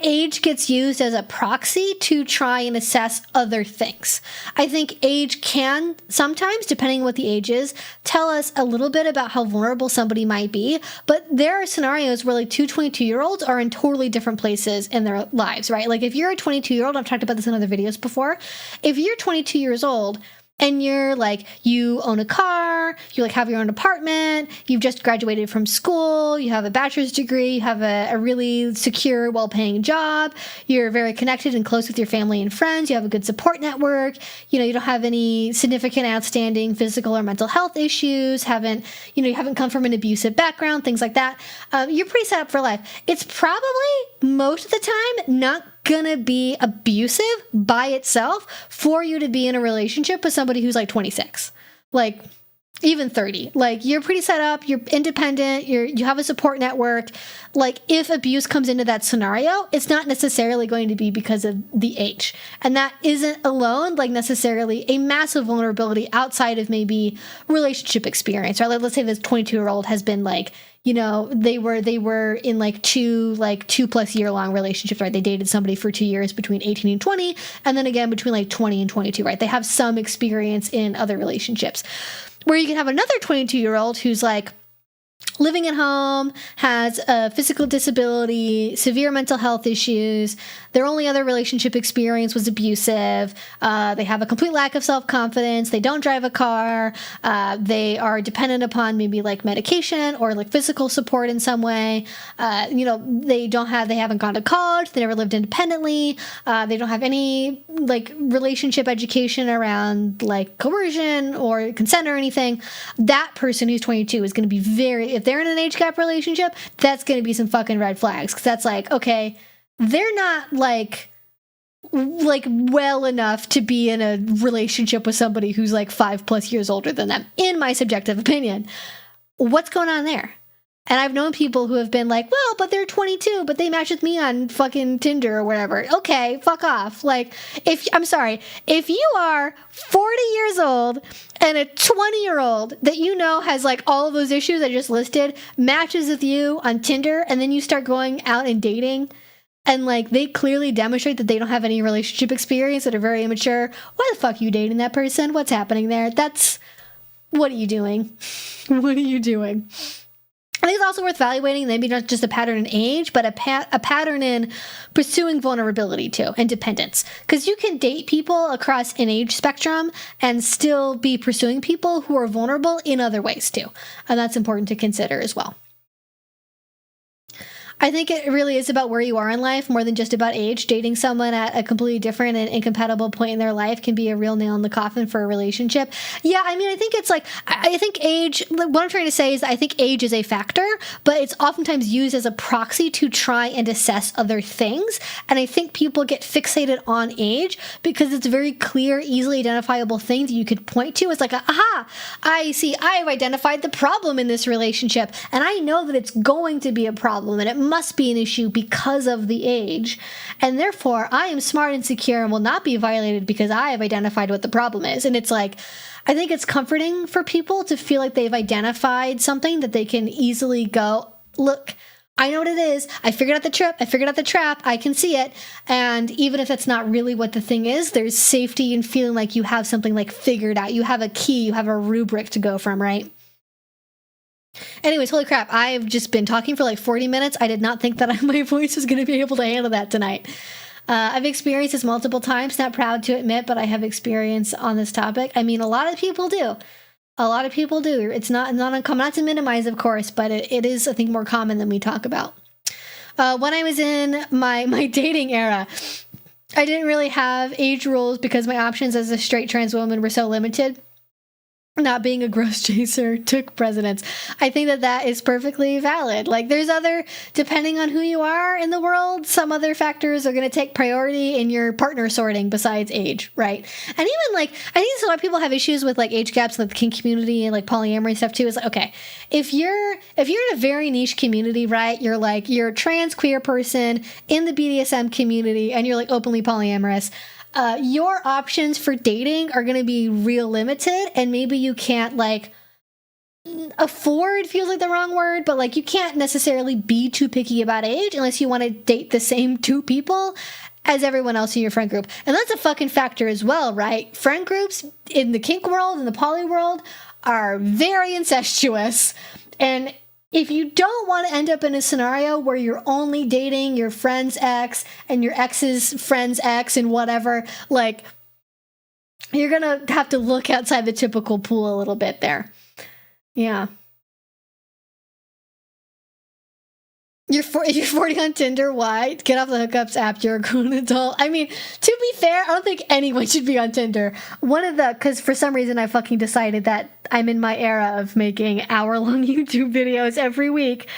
age gets used as a proxy to try and assess other things. I think age can sometimes, depending on what the age is, tell us a little bit about how vulnerable somebody might be. But there are scenarios where like two 22-year-olds are in totally different places in their lives, right? Like if you're a 22-year-old, I've talked about this in other videos before. If you're 22 years old, and you're like, you own a car, you like have your own apartment, you've just graduated from school, you have a bachelor's degree, you have a really secure, well-paying job, you're very connected and close with your family and friends, you have a good support network, you know, you don't have any significant outstanding physical or mental health issues, you haven't come from an abusive background, things like that. You're pretty set up for life. It's probably most of the time not gonna be abusive by itself for you to be in a relationship with somebody who's like 26. Like, even 30. Like, you're pretty set up, you're independent, you have a support network. Like, if abuse comes into that scenario, it's not necessarily going to be because of the age. And that isn't alone, like, necessarily a massive vulnerability outside of maybe relationship experience, right? Like, let's say this 22-year-old has been, like, you know, they were in like two plus year long relationships, right? They dated somebody for 2 years between 18 and 20, and then again between like 20 and 22, right? They have some experience in other relationships. Where you can have another 22-year-old who's like living at home, has a physical disability, severe mental health issues. Their only other relationship experience was abusive. They have a complete lack of self-confidence. They don't drive a car. They are dependent upon maybe like medication or like physical support in some way. You know, they haven't gone to college. They never lived independently. They don't have any like relationship education around like coercion or consent or anything. That person who's 22 is going to be if they're in an age gap relationship, that's going to be some fucking red flags. Because that's like, okay, they're not like well enough to be in a relationship with somebody who's like 5+ years older than them, in my subjective opinion. What's going on there? And I've known people who have been like, well, but they're 22, but they match with me on fucking Tinder or whatever. Okay, fuck off. Like, I'm sorry, if you are 40 years old and a 20-year-old that you know has like all of those issues I just listed matches with you on Tinder, and then you start going out and dating, and like they clearly demonstrate that they don't have any relationship experience, that are very immature, why the fuck are you dating that person? What's happening there? What are you doing? What are you doing? I think it's also worth evaluating maybe not just a pattern in age, but a pattern in pursuing vulnerability too, and dependence. Because you can date people across an age spectrum and still be pursuing people who are vulnerable in other ways too. And that's important to consider as well. I think it really is about where you are in life more than just about age. Dating someone at a completely different and incompatible point in their life can be a real nail in the coffin for a relationship. Yeah, I mean, I think it's like, I think age, what I'm trying to say is that I think age is a factor, but it's oftentimes used as a proxy to try and assess other things. And I think people get fixated on age because it's a very clear, easily identifiable thing that you could point to. It's like, aha, I see, I've identified the problem in this relationship, and I know that it's going to be a problem, and it must be an issue because of the age, and therefore I am smart and secure and will not be violated because I have identified what the problem is. And it's like, I think it's comforting for people to feel like they've identified something that they can easily go, look, I know what it is. I figured out the trip. I figured out the trap. I can see it. And even if that's not really what the thing is, there's safety in feeling like you have something like figured out. You have a key, you have a rubric to go from, right? Anyways, holy crap, I've just been talking for like 40 minutes. I did not think that my voice was going to be able to handle that tonight. I've experienced this multiple times, not proud to admit, but I have experience on this topic. I mean, a lot of people do. A lot of people do. It's not uncommon, not to minimize, of course, but it is, I think, more common than we talk about. When I was in my dating era, I didn't really have age rules because my options as a straight trans woman were so limited. Not being a gross chaser took precedence. I think that is perfectly valid. Like, there's depending on who you are in the world, some other factors are going to take priority in your partner sorting besides age, right? And even like, I think a lot of people have issues with like age gaps in the kink community and like polyamory stuff too. It's like, okay, if you're in a very niche community, right? You're a trans queer person in the BDSM community and you're like openly polyamorous. Your options for dating are going to be real limited, and maybe you can't like afford, feels like the wrong word, but like you can't necessarily be too picky about age unless you want to date the same two people as everyone else in your friend group. And that's a fucking factor as well, right? Friend groups in the kink world and the poly world are very incestuous, and if you don't want to end up in a scenario where you're only dating your friend's ex and your ex's friend's ex and whatever, like, you're going to have to look outside the typical pool a little bit there. Yeah. If you're 40 on Tinder, why? Get off the hookups app, you're a grown adult. I mean, to be fair, I don't think anyone should be on Tinder. Because for some reason I fucking decided that I'm in my era of making hour-long YouTube videos every week.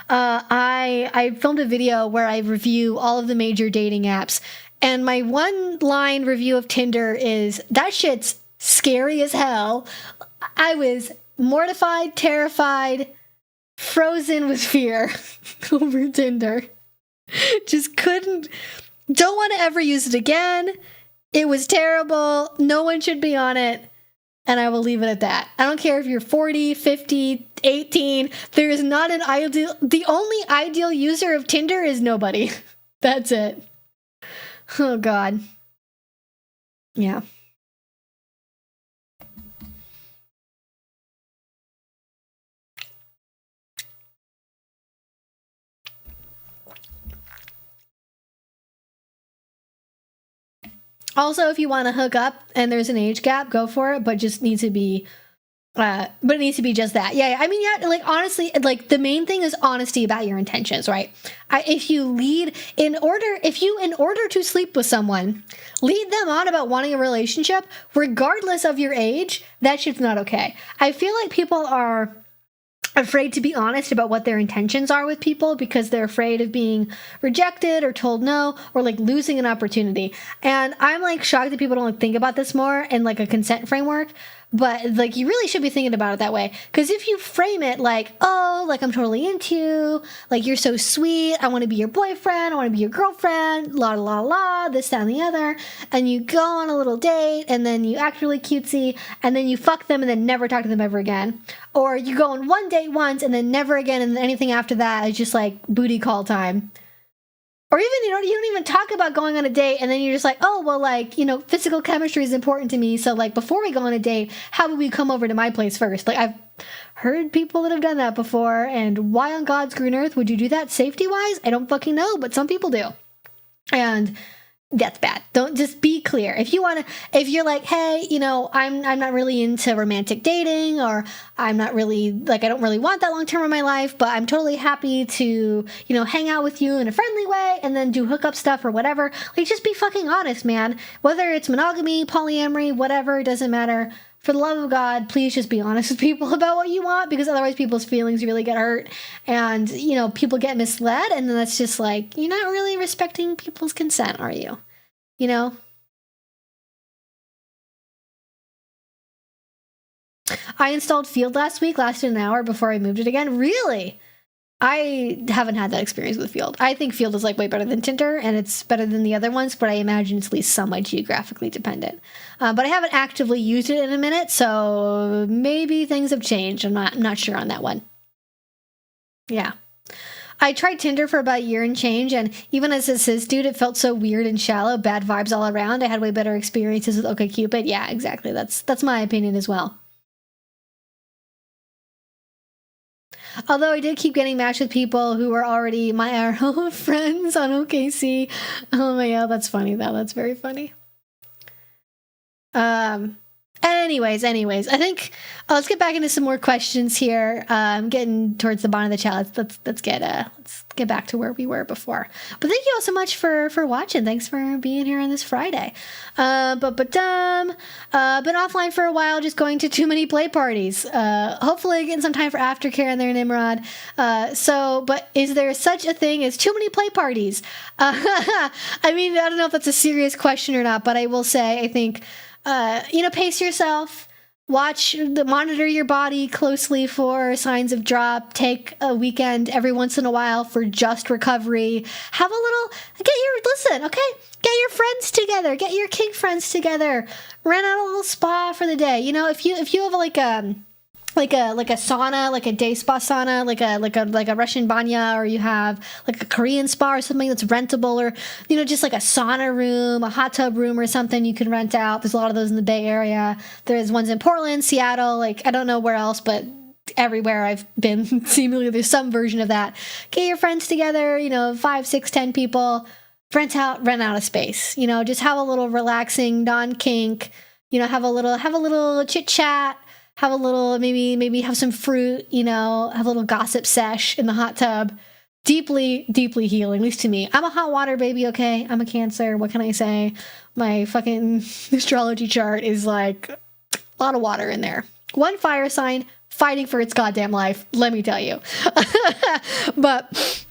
I filmed a video where I review all of the major dating apps, and my one-line review of Tinder is, that shit's scary as hell. I was mortified, terrified, frozen with fear over Tinder. Just couldn't, don't want to ever use it again. It was terrible. No one should be on it. And I will leave it at that. I don't care if you're 40, 50, 18. There is not an ideal. The only ideal user of Tinder is nobody. That's it. Oh, God. Yeah. Also, if you want to hook up and there's an age gap, go for it, but just needs to be but it needs to be just that. Yeah, I mean, yeah, like, honestly, like, the main thing is honesty about your intentions, right? If you in order to sleep with someone, lead them on about wanting a relationship, regardless of your age, that shit's not okay. I feel like people are afraid to be honest about what their intentions are with people because they're afraid of being rejected or told no or like losing an opportunity. And I'm like shocked that people don't like think about this more in like a consent framework. But like you really should be thinking about it that way. Because if you frame it like, oh, like I'm totally into you, like you're so sweet, I want to be your boyfriend, I want to be your girlfriend, la la la, this, that, and the other, and you go on a little date, and then you act really cutesy, and then you fuck them and then never talk to them ever again. Or you go on one date once and then never again, and anything after that is just like booty call time. Or even, you don't even talk about going on a date, and then you're just like, oh, well, like, physical chemistry is important to me, so, like, before we go on a date, how about we come over to my place first? Like, I've heard people that have done that before, and why on God's green earth would you do that safety-wise? I don't fucking know, but some people do. And that's bad. Don't, just be clear. If you're like, hey, I'm not really into romantic dating, or I'm not really, like, I don't really want that long term in my life, but I'm totally happy to, hang out with you in a friendly way and then do hookup stuff or whatever. Like, just be fucking honest, man. Whether it's monogamy, polyamory, whatever, it doesn't matter. For the love of God, please just be honest with people about what you want, because otherwise people's feelings really get hurt, and, people get misled, and then that's just like, you're not really respecting people's consent, are you? I installed Field last week, lasted an hour before I moved it again. Really? I haven't had that experience with Field. I think Field is like way better than Tinder, and it's better than the other ones, but I imagine it's at least somewhat geographically dependent. But I haven't actively used it in a minute, so maybe things have changed. I'm not sure on that one. Yeah. I tried Tinder for about a year and change, and even as a cis dude, it felt so weird and shallow, bad vibes all around. I had way better experiences with OkCupid. Yeah, exactly. That's my opinion as well. Although I did keep getting matched with people who were already my IRL friends on OKC. Oh my God, that's funny though. That's very funny. Anyways, I think let's get back into some more questions here. Getting towards the bottom of the chat. Let's get back to where we were before. But thank you all so much for watching. Thanks for being here on this Friday. Been offline for a while, just going to too many play parties. Hopefully getting some time for aftercare in there, Nimrod. But is there such a thing as too many play parties? I mean, I don't know if that's a serious question or not, but I will say, I think, pace yourself, monitor your body closely for signs of drop, take a weekend every once in a while for just recovery, get your friends together, get your kink friends together, rent out a little spa for the day. If you have like a sauna, like a day spa sauna, like a Russian banya, or you have like a Korean spa or something that's rentable, or just like a sauna room, a hot tub room or something you can rent out. There's a lot of those in the Bay Area. There's ones in Portland, Seattle, like I don't know where else, but everywhere I've been, seemingly there's some version of that. Get your friends together, 5, 6, 10 people, rent out a space. Just have a little relaxing non-kink. Have a little chit chat. Have a little, maybe have some fruit, have a little gossip sesh in the hot tub. Deeply, deeply healing, at least to me. I'm a hot water baby, okay? I'm a Cancer. What can I say? My fucking astrology chart is like a lot of water in there. One fire sign fighting for its goddamn life, let me tell you. But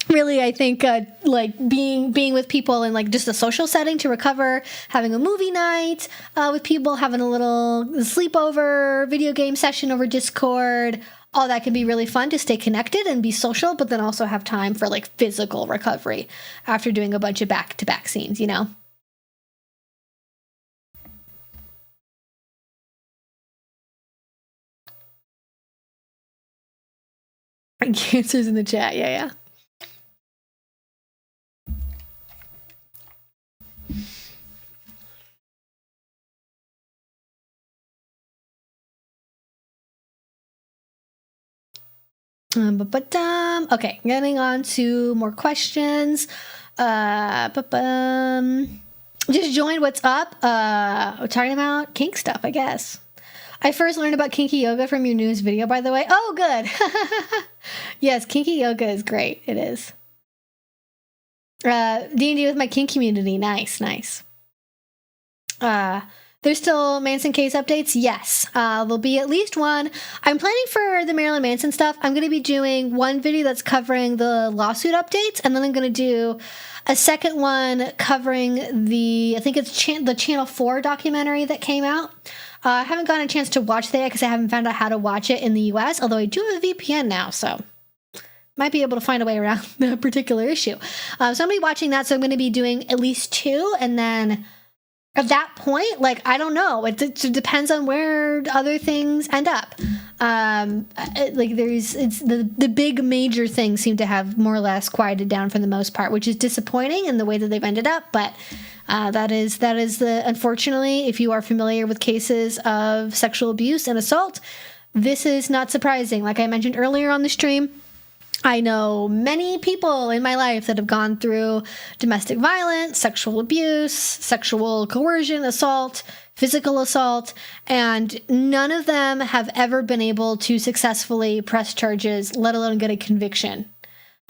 really, I think like being with people in like just a social setting to recover, having a movie night with people, having a little sleepover video game session over Discord, all that can be really fun to stay connected and be social, but then also have time for like physical recovery after doing a bunch of back-to-back scenes, you know? Cancers in the chat, yeah. Okay, getting on to more questions. Just joined. What's up? We're talking about kink stuff, I guess. I first learned about kinky yoga from your newest video, by the way. Oh, good. Yes, kinky yoga is great. It is. D&D with my kink community. Nice. There's still Manson case updates? Yes. There'll be at least one. I'm planning for the Marilyn Manson stuff. I'm going to be doing one video that's covering the lawsuit updates, and then I'm going to do a second one covering I think it's the Channel 4 documentary that came out. I haven't gotten a chance to watch that yet because I haven't found out how to watch it in the US, although I do have a VPN now, so might be able to find a way around that particular issue. So I'm going to be watching that, so I'm going to be doing at least two, and then at that point, like, I don't know. It depends on where other things end up. The big major things seem to have more or less quieted down for the most part, which is disappointing in the way that they've ended up. But that is unfortunately, if you are familiar with cases of sexual abuse and assault, this is not surprising. Like I mentioned earlier on the stream, I know many people in my life that have gone through domestic violence, sexual abuse, sexual coercion, assault, physical assault, and none of them have ever been able to successfully press charges, let alone get a conviction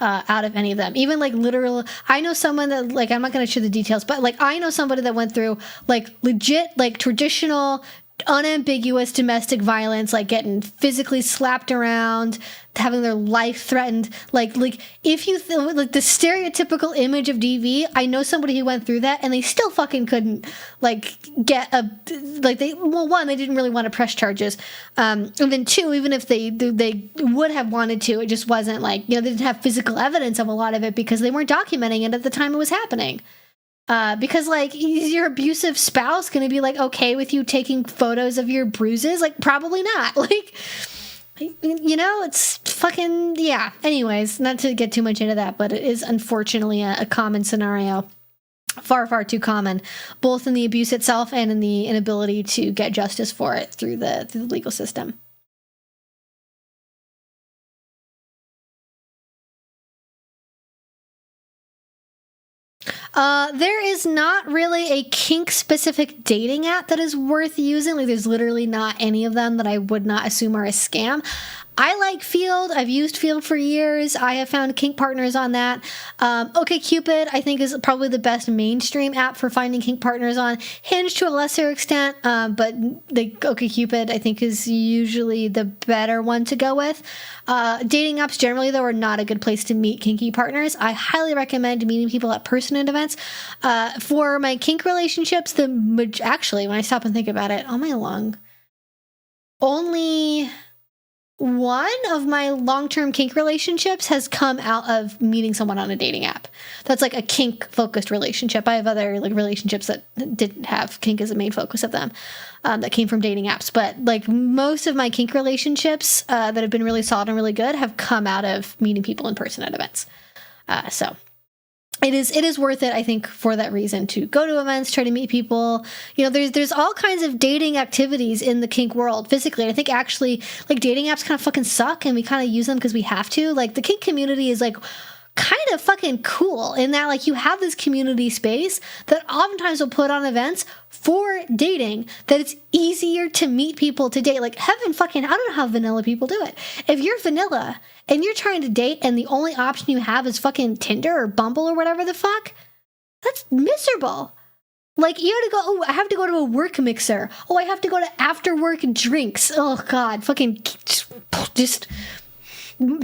out of any of them. Even like literal, I know someone that, like, I'm not going to share the details, but like I know somebody that went through like legit, like traditional, unambiguous domestic violence, like getting physically slapped around, having their life threatened, like if you like the stereotypical image of DV, I know somebody who went through that and they still fucking couldn't like get one, they didn't really want to press charges, and then two, even if they would have wanted to, it just wasn't like, they didn't have physical evidence of a lot of it because they weren't documenting it at the time it was happening. Because like, is your abusive spouse going to be like okay with you taking photos of your bruises? Like, probably not. Like, it's fucking, yeah. Anyways, not to get too much into that, but it is unfortunately a common scenario. Far, far too common, both in the abuse itself and in the inability to get justice for it through the legal system. There is not really a kink-specific dating app that is worth using. Like, there's literally not any of them that I would not assume are a scam. I like Field. I've used Field for years. I have found kink partners on that. OkCupid, I think, is probably the best mainstream app for finding kink partners on. Hinge to a lesser extent, but the OkCupid, I think, is usually the better one to go with. Dating apps generally, though, are not a good place to meet kinky partners. I highly recommend meeting people at person events. For my kink relationships, actually, when I stop and think about it, all my long, only one of my long-term kink relationships has come out of meeting someone on a dating app. That's like a kink-focused relationship. I have other like relationships that didn't have kink as a main focus of them, that came from dating apps. But like most of my kink relationships that have been really solid and really good have come out of meeting people in person at events. So it is worth it, I think, for that reason, to go to events, try to meet people. There's all kinds of dating activities in the kink world physically. And I think actually, like, dating apps kind of fucking suck, and we kind of use them because we have to. Like, the kink community is like kind of fucking cool in that, like, you have this community space that oftentimes will put on events for dating, that it's easier to meet people to date. Like, I don't know how vanilla people do it. If you're vanilla and you're trying to date and the only option you have is fucking Tinder or Bumble or whatever the fuck, that's miserable. Like, you have to go, I have to go to a work mixer. I have to go to after work drinks. Oh, God, fucking just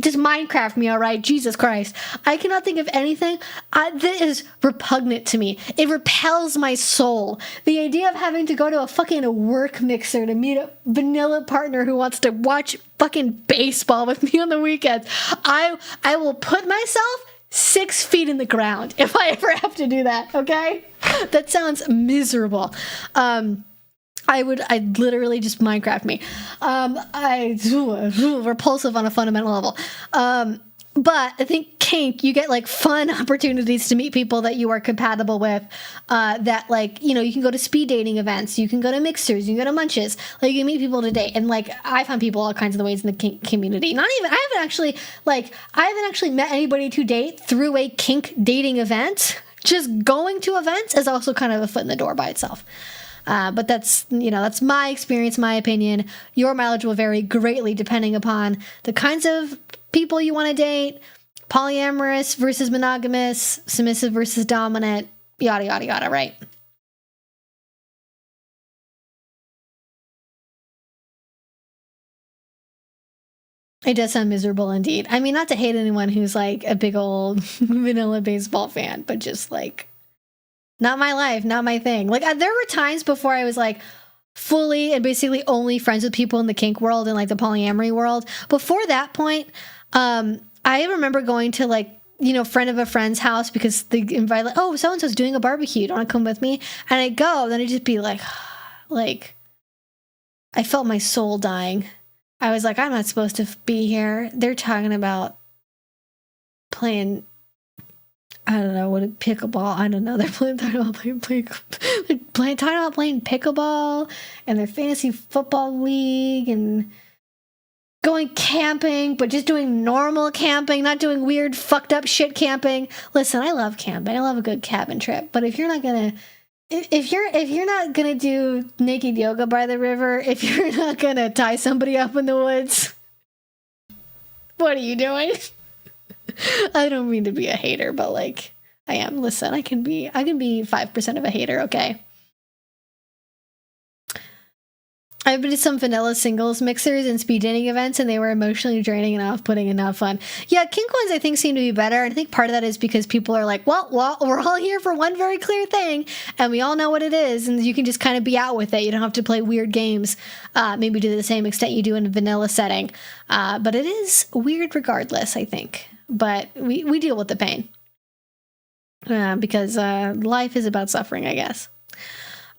Just Minecraft me, all right? Jesus Christ. I cannot think of anything that is repugnant to me. It repels my soul. The idea of having to go to a fucking work mixer to meet a vanilla partner who wants to watch fucking baseball with me on the weekends. I will put myself 6 feet in the ground if I ever have to do that, okay? That sounds miserable. I'd literally just Minecraft me. Repulsive on a fundamental level. But I think kink, you get like fun opportunities to meet people that you are compatible with, that like, you know, you can go to speed dating events, you can go to mixers, you can go to munches, like you can meet people to date. And like, I found people all kinds of ways in the kink community. I haven't actually met anybody to date through a kink dating event. Just going to events is also kind of a foot in the door by itself. But that's my experience, my opinion. Your mileage will vary greatly depending upon the kinds of people you want to date, polyamorous versus monogamous, submissive versus dominant, yada, yada, yada, right? It does sound miserable indeed. I mean, not to hate anyone who's like a big old vanilla baseball fan, but just like, not my life, not my thing. Like, there were times before I was like fully and basically only friends with people in the kink world and like the polyamory world. Before that point, I remember going to like, you know, friend of a friend's house because they invite like, oh, so-and-so's doing a barbecue. Do you want to come with me? And I go, then I'd just be like, I felt my soul dying. I was like, I'm not supposed to be here. They're talking about playing, I don't know, what, pickleball. I don't know. They're talking about playing pickleball and their fantasy football league and going camping, but just doing normal camping, not doing weird, fucked up shit camping. Listen, I love camping. I love a good cabin trip. But if you're not gonna, if you're not gonna do naked yoga by the river, if you're not gonna tie somebody up in the woods, what are you doing? I don't mean to be a hater, but like I am. Listen, I can be 5% of a hater, okay? I've been to some vanilla singles mixers and speed dating events, and they were emotionally draining and off-putting and not fun. Yeah, kink ones I think seem to be better. I think part of that is because people are like, well, we're all here for one very clear thing, and we all know what it is, and you can just kind of be out with it. You don't have to play weird games, maybe to the same extent you do in a vanilla setting. But it is weird regardless, I think. But we deal with the pain. Because life is about suffering, I guess.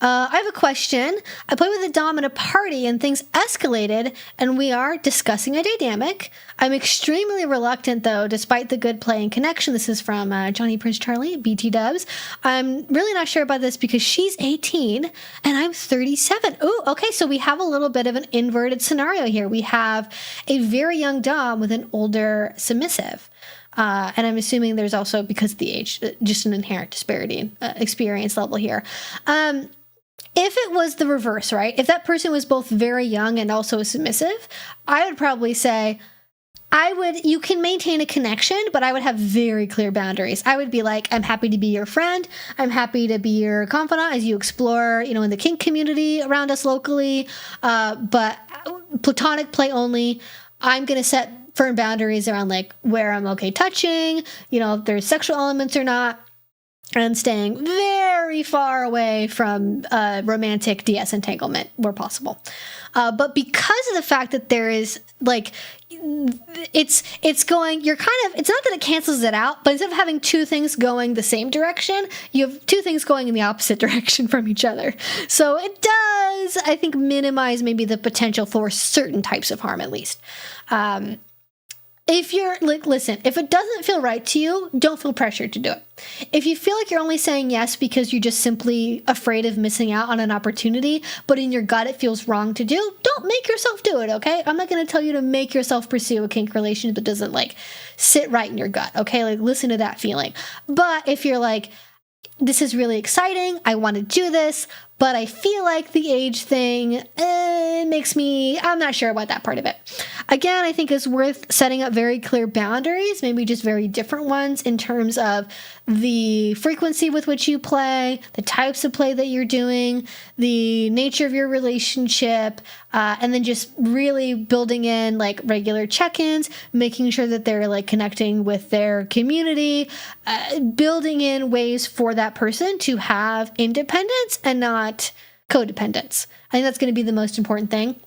I have a question. I played with a dom at a party and things escalated and we are discussing a dynamic. I'm extremely reluctant though, despite the good play and connection. This is from Johnny Prince Charlie, BT Dubs. I'm really not sure about this because she's 18 and I'm 37. Ooh, okay, so we have a little bit of an inverted scenario here. We have a very young dom with an older submissive. And I'm assuming there's also, because of the age, just an inherent disparity in experience level here. If it was the reverse, right? If that person was both very young and also submissive, I would probably say, you can maintain a connection, but I would have very clear boundaries. I would be like, I'm happy to be your friend. I'm happy to be your confidant as you explore, in the kink community around us locally. But platonic play only. I'm going to set firm boundaries around like where I'm okay touching, if there's sexual elements or not. And staying very far away from romantic DS entanglement where possible. But because of the fact that there is like, it's going, it's not that it cancels it out, but instead of having two things going the same direction, you have two things going in the opposite direction from each other. So it does, I think, minimize maybe the potential for certain types of harm at least. If you're like, listen, if it doesn't feel right to you, don't feel pressured to do it. If you feel like you're only saying yes because you're just simply afraid of missing out on an opportunity, but in your gut it feels wrong to do, don't make yourself do it, okay? I'm not going to tell you to make yourself pursue a kink relationship that doesn't like sit right in your gut, okay? Like listen to that feeling. But if you're like, this is really exciting. I want to do this, but I feel like the age thing makes me, I'm not sure about that part of it. Again, I think it's worth setting up very clear boundaries, maybe just very different ones in terms of the frequency with which you play, the types of play that you're doing, the nature of your relationship, and then just really building in like regular check-ins, making sure that they're like connecting with their community, building in ways for that person to have independence and not codependence. I think that's going to be the most important thing.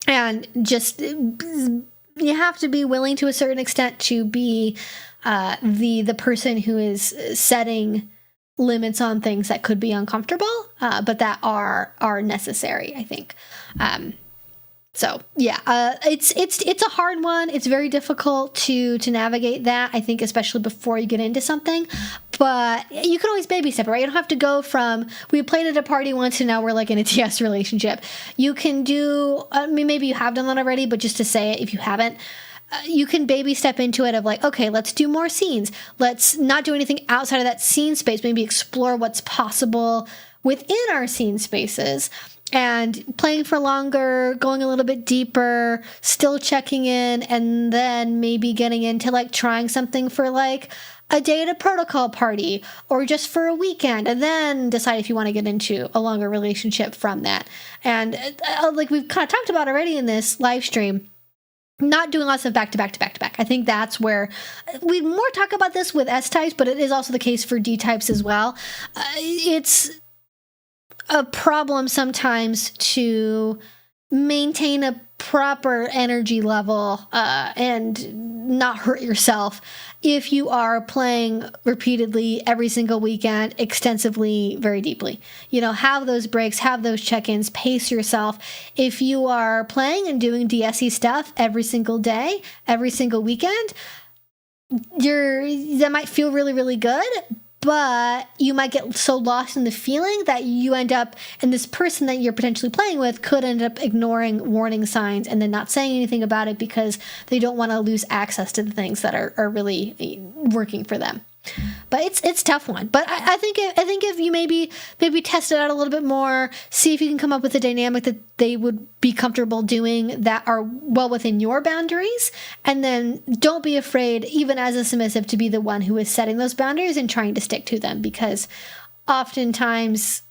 And just, you have to be willing to a certain extent to be the person who is setting limits on things that could be uncomfortable, but that are necessary, I think. So yeah, it's a hard one. It's very difficult to navigate that, I think, especially before you get into something. But you can always baby step it, right? You don't have to go from, we played at a party once and now we're like in a TS relationship. You can do, I mean, maybe you have done that already, but just to say it, if you haven't, you can baby step into it of like, okay, let's do more scenes. Let's not do anything outside of that scene space. Maybe explore what's possible within our scene spaces. And playing for longer, going a little bit deeper, still checking in, and then maybe getting into like trying something for like a day at a protocol party or just for a weekend, and then decide if you want to get into a longer relationship from that. And like we've kind of talked about already in this live stream, not doing lots of back-to-back. I think that's where we more talk about this with S-types, but it is also the case for D-types as well. It's a problem sometimes to maintain a proper energy level and not hurt yourself if you are playing repeatedly every single weekend, extensively, very deeply. You know, have those breaks, have those check-ins, pace yourself. If you are playing and doing DSE stuff every single day, every single weekend, that might feel really, really good, but you might get so lost in the feeling that you end up, and this person that you're potentially playing with could end up ignoring warning signs and then not saying anything about it because they don't want to lose access to the things that are really working for them. But it's a tough one. But I think if you maybe test it out a little bit more, see if you can come up with a dynamic that they would be comfortable doing that are well within your boundaries, and then don't be afraid, even as a submissive, to be the one who is setting those boundaries and trying to stick to them, because oftentimes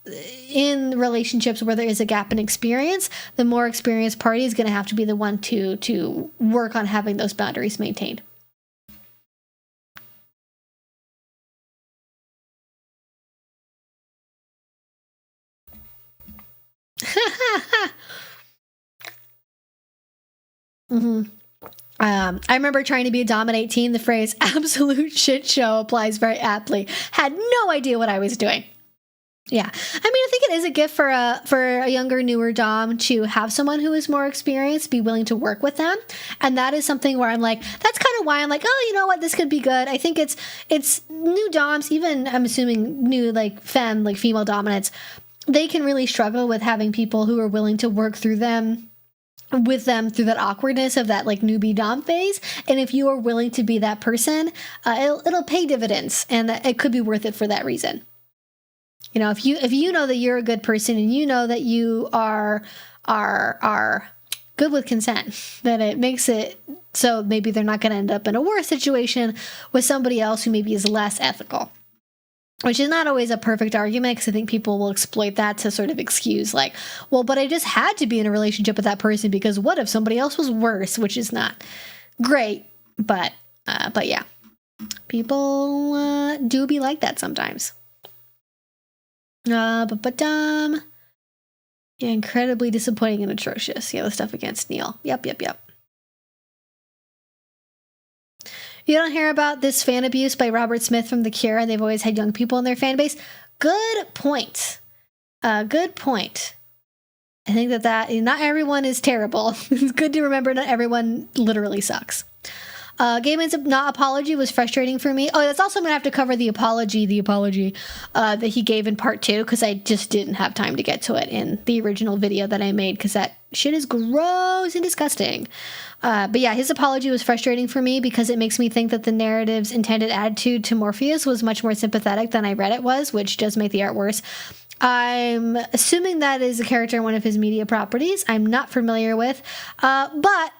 in relationships where there is a gap in experience, the more experienced party is going to have to be the one to work on having those boundaries maintained. Mm-hmm. I remember trying to be a dominate teen. The phrase absolute shit show applies very aptly. Had no idea what I was doing. Yeah. I mean, I think it is a gift for a younger, newer dom to have someone who is more experienced, be willing to work with them. And that is something where I'm like, that's kind of why I'm like, oh, you know what, this could be good. I think it's new doms, even I'm assuming new like female dominants, they can really struggle with having people who are willing to work with them through that awkwardness of that like newbie dom phase. And if you are willing to be that person, it'll pay dividends, and it could be worth it for that reason. You know, if you know that you're a good person and you know that you are good with consent, then it makes it so maybe they're not going to end up in a worse situation with somebody else who maybe is less ethical. Which is not always a perfect argument, because I think people will exploit that to sort of excuse like, well, but I just had to be in a relationship with that person because what if somebody else was worse, which is not great. But yeah, people do be like that sometimes. Yeah, incredibly disappointing and atrocious. Yeah, the stuff against Neil. Yep. You don't hear about this fan abuse by Robert Smith from The Cure, and they've always had young people in their fan base. Good point. Good point. I think that not everyone is terrible. It's good to remember not everyone literally sucks. Gaiman's not apology was frustrating for me. Oh, that's also going to have to cover the apology that he gave in part 2, because I just didn't have time to get to it in the original video that I made, because that shit is gross and disgusting. But yeah, his apology was frustrating for me because it makes me think that the narrative's intended attitude to Morpheus was much more sympathetic than I read it was, which does make the art worse. I'm assuming that is a character in one of his media properties I'm not familiar with, but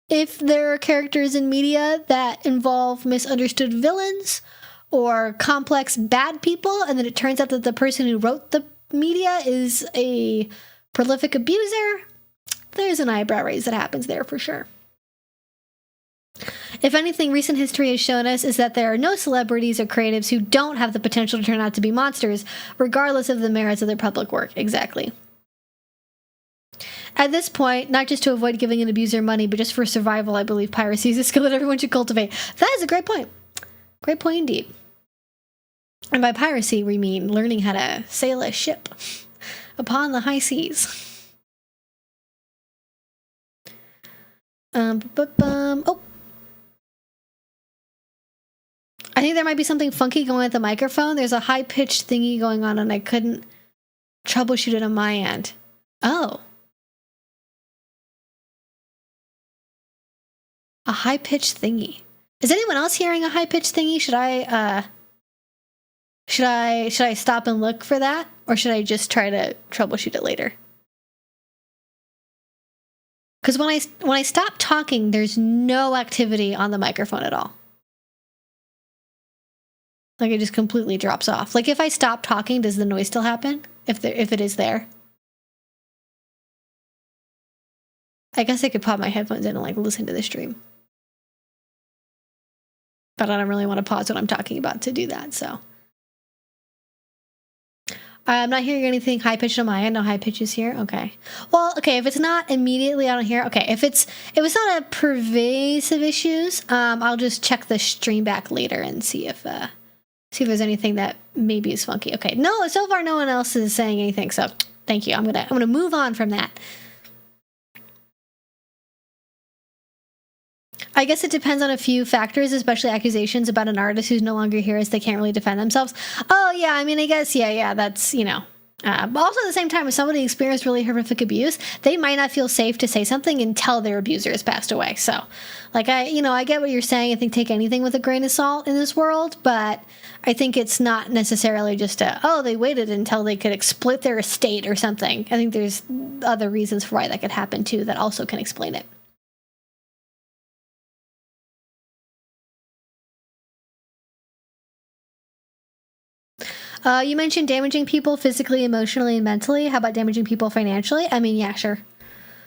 if there are characters in media that involve misunderstood villains or complex bad people, and then it turns out that the person who wrote the media is a prolific abuser, there's an eyebrow raise that happens there for sure. If anything, recent history has shown us is that there are no celebrities or creatives who don't have the potential to turn out to be monsters, regardless of the merits of their public work. Exactly. At this point, not just to avoid giving an abuser money, but just for survival, I believe piracy is a skill that everyone should cultivate. That is a great point. Great point indeed. And by piracy, we mean learning how to sail a ship upon the high seas. Oh. I think there might be something funky going with the microphone. There's a high-pitched thingy going on, and I couldn't troubleshoot it on my end. Oh. A high-pitched thingy. Is anyone else hearing a high-pitched thingy? Should I stop and look for that? Or should I just try to troubleshoot it later? Because when I stop talking, there's no activity on the microphone at all. Like, it just completely drops off. Like, if I stop talking, does the noise still happen? If it is there? I guess I could pop my headphones in and, like, listen to the stream. But I don't really want to pause what I'm talking about to do that, so. I'm not hearing anything high-pitched on my end. No high pitches here? Okay. Well, okay, if it's not immediately I don't hear. Okay, if it's not a pervasive issues, I'll just check the stream back later and see if there's anything that maybe is funky. Okay, no, so far no one else is saying anything, so thank you. I'm gonna move on from that. I guess it depends on a few factors, especially accusations about an artist who's no longer here as they can't really defend themselves. Oh, yeah, I mean, I guess, yeah, that's, you know. But also at the same time, if somebody experienced really horrific abuse, they might not feel safe to say something until their abuser has passed away. So, like, I get what you're saying. I think take anything with a grain of salt in this world, but I think it's not necessarily just they waited until they could split their estate or something. I think there's other reasons for why that could happen, too, that also can explain it. You mentioned damaging people physically, emotionally, and mentally. How about damaging people financially? I mean, yeah, sure.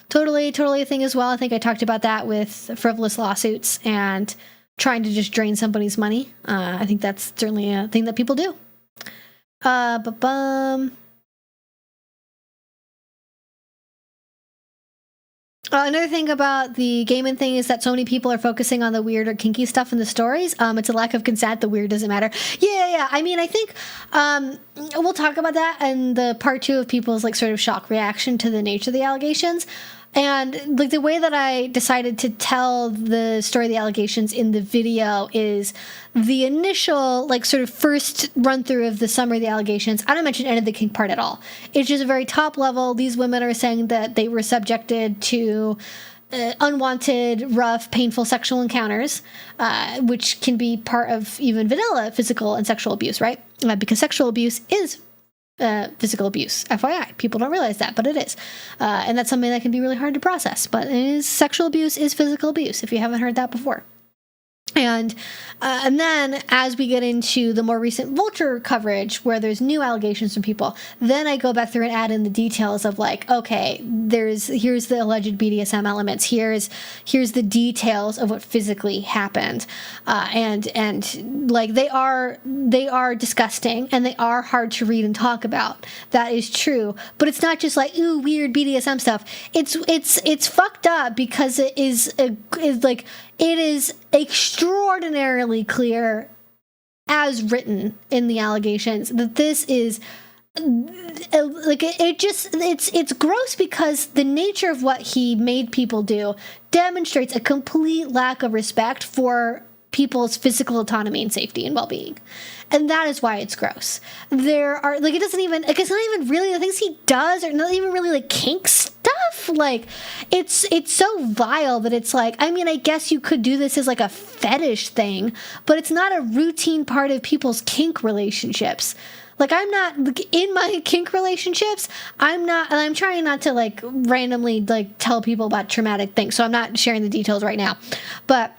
Totally a thing as well. I think I talked about that with frivolous lawsuits and trying to just drain somebody's money. I think that's certainly a thing that people do. Another thing about the Gaiman thing is that so many people are focusing on the weird or kinky stuff in the stories. It's a lack of consent. The weird doesn't matter. Yeah. I mean, I think we'll talk about that in the part 2 of people's like sort of shock reaction to the nature of the allegations. And like the way that I decided to tell the story of the allegations in the video is the initial like sort of first run through of the summary of the allegations. I don't mention any of the kink part at all. It's just a very top level. These women are saying that they were subjected to unwanted, rough, painful sexual encounters, which can be part of even vanilla physical and sexual abuse, right? Because sexual abuse is physical abuse. FYI, people don't realize that, but it is, and that's something that can be really hard to process. But sexual abuse is physical abuse. If you haven't heard that before. And then as we get into the more recent Vulture coverage where there's new allegations from people, then I go back through and add in the details of like, okay, here's the alleged BDSM elements, here's the details of what physically happened, and like they are disgusting and they are hard to read and talk about. That is true, but it's not just like ooh weird BDSM stuff. It's fucked up because it is extraordinarily clear as written in the allegations that this is like it's gross because the nature of what he made people do demonstrates a complete lack of respect for people's physical autonomy and safety and well-being, and that is why it's gross. There are like it's not even really the things he does are not even really like kink stuff. Like it's so vile that it's like, I mean, I guess you could do this as like a fetish thing, but it's not a routine part of people's kink relationships. Like, I'm not, in my kink relationships, I'm trying not to, like, randomly, like, tell people about traumatic things, so I'm not sharing the details right now. But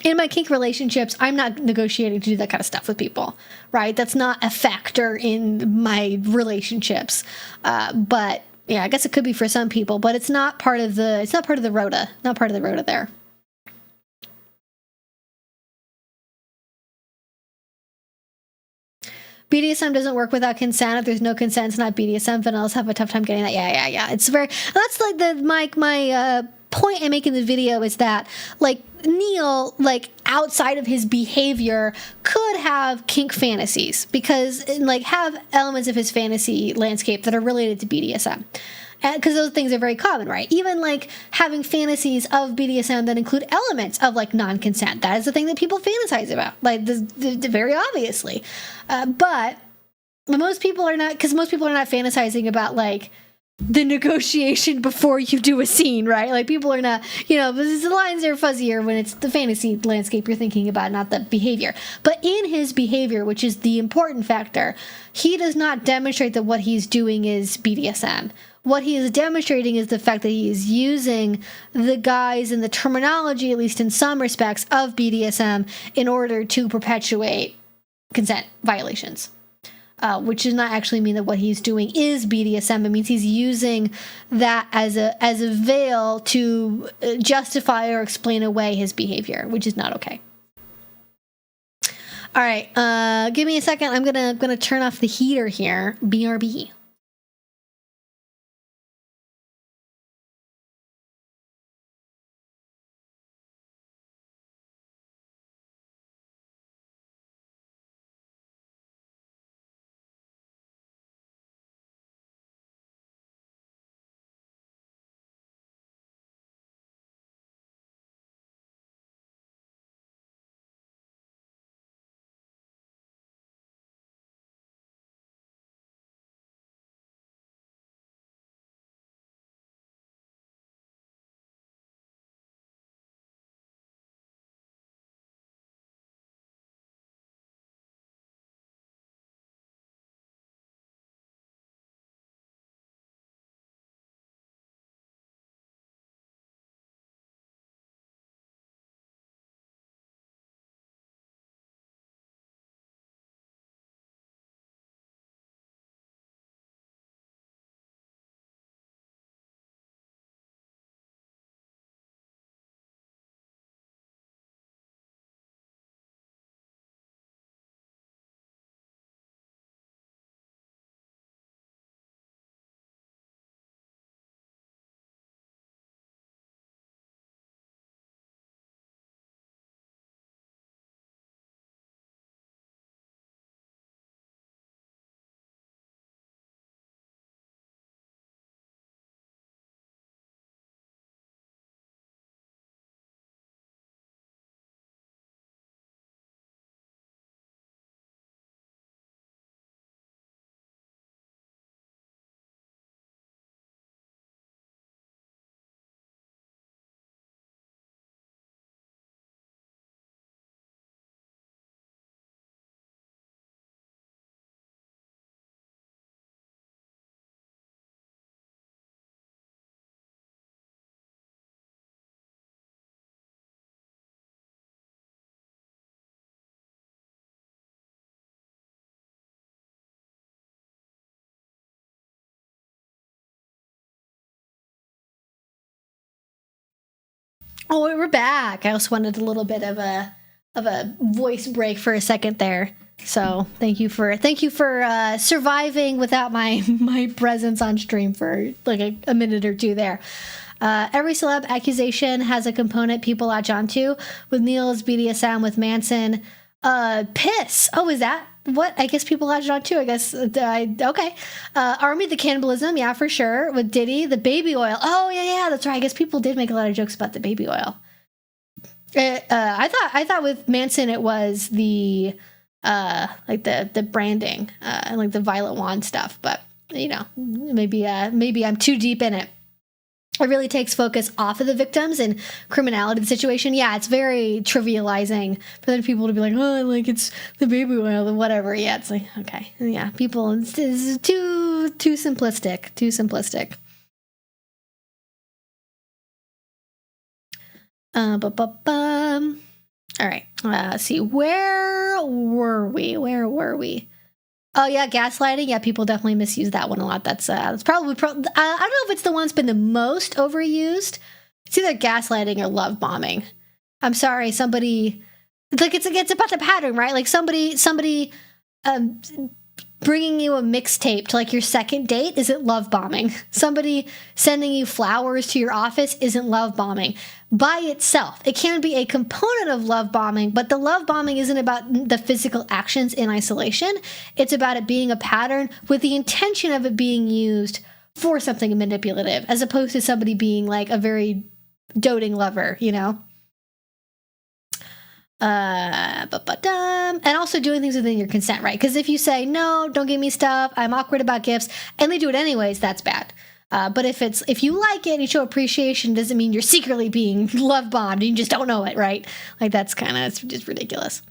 in my kink relationships, I'm not negotiating to do that kind of stuff with people, right? That's not a factor in my relationships. But, yeah, I guess it could be for some people, but it's not part of the rota, not part of the rota there. BDSM doesn't work without consent. If there's no consent, it's not BDSM. Vanillas have a tough time getting that. Yeah. It's very. That's like my point in making the video is that like Neil, like outside of his behavior, could have kink fantasies because like have elements of his fantasy landscape that are related to BDSM. Because those things are very common, right? Even like having fantasies of BDSM that include elements of like non-consent. That is the thing that people fantasize about, like very obviously. But most people are not, because most people are not fantasizing about like the negotiation before you do a scene, right? Like people are not, the lines are fuzzier when it's the fantasy landscape you're thinking about, not the behavior. But in his behavior, which is the important factor, he does not demonstrate that what he's doing is BDSM. What he is demonstrating is the fact that he is using the guise and the terminology, at least in some respects, of BDSM in order to perpetuate consent violations. Which does not actually mean that what he's doing is BDSM. It means he's using that as a veil to justify or explain away his behavior, which is not okay. All right, give me a second. I'm gonna turn off the heater here. BRB. Oh, we're back. I also wanted a little bit of a voice break for a second there. So thank you for surviving without my presence on stream for like a minute or two there. Every celeb accusation has a component people latch onto. With Neil's BDSM, with Manson, Piss. Oh, is that what? I guess people latched on too. I guess. Okay. Army, the cannibalism. Yeah, for sure. With Diddy, the baby oil. Oh, yeah. That's right. I guess people did make a lot of jokes about the baby oil. I thought with Manson it was the like the branding and like the Violet Wand stuff, but maybe I'm too deep in it. It really takes focus off of the victims and criminality of the situation. Yeah, it's very trivializing for other people to be like, oh, like it's the baby oil or whatever. Yeah, it's like, okay, yeah, people, it's too simplistic, All right, let's see. Where were we? Oh yeah, gaslighting. Yeah, people definitely misuse that one a lot. That's probably. I don't know if it's the one that's been the most overused. It's either gaslighting or love bombing. I'm sorry, somebody. Like it's about the pattern, right? Like somebody bringing you a mixtape to like your second date isn't love bombing. Somebody sending you flowers to your office isn't love bombing by itself. It can be a component of love bombing, but the love bombing isn't about the physical actions in isolation. It's about it being a pattern with the intention of it being used for something manipulative, as opposed to somebody being like a very doting lover, and also doing things within your consent, right? Because if you say, no, don't give me stuff, I'm awkward about gifts, and they do it anyways, that's bad. But if you like it and you show appreciation, doesn't mean you're secretly being love bombed. You just don't know it, right? Like it's just ridiculous.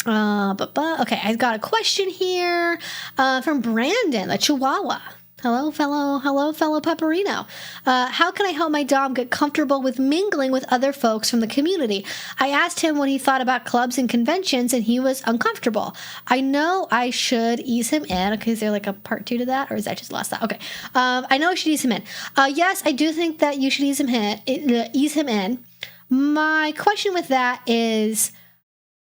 Okay, I've got a question here from Brandon, the Chihuahua. Hello, fellow Pepperino. How can I help my dom get comfortable with mingling with other folks from the community? I asked him what he thought about clubs and conventions, and he was uncomfortable. I know I should ease him in. Okay, is there like a part 2 to that, or is that just lost that? Okay. I know I should ease him in. Yes, I do think that you should ease him in. My question with that is,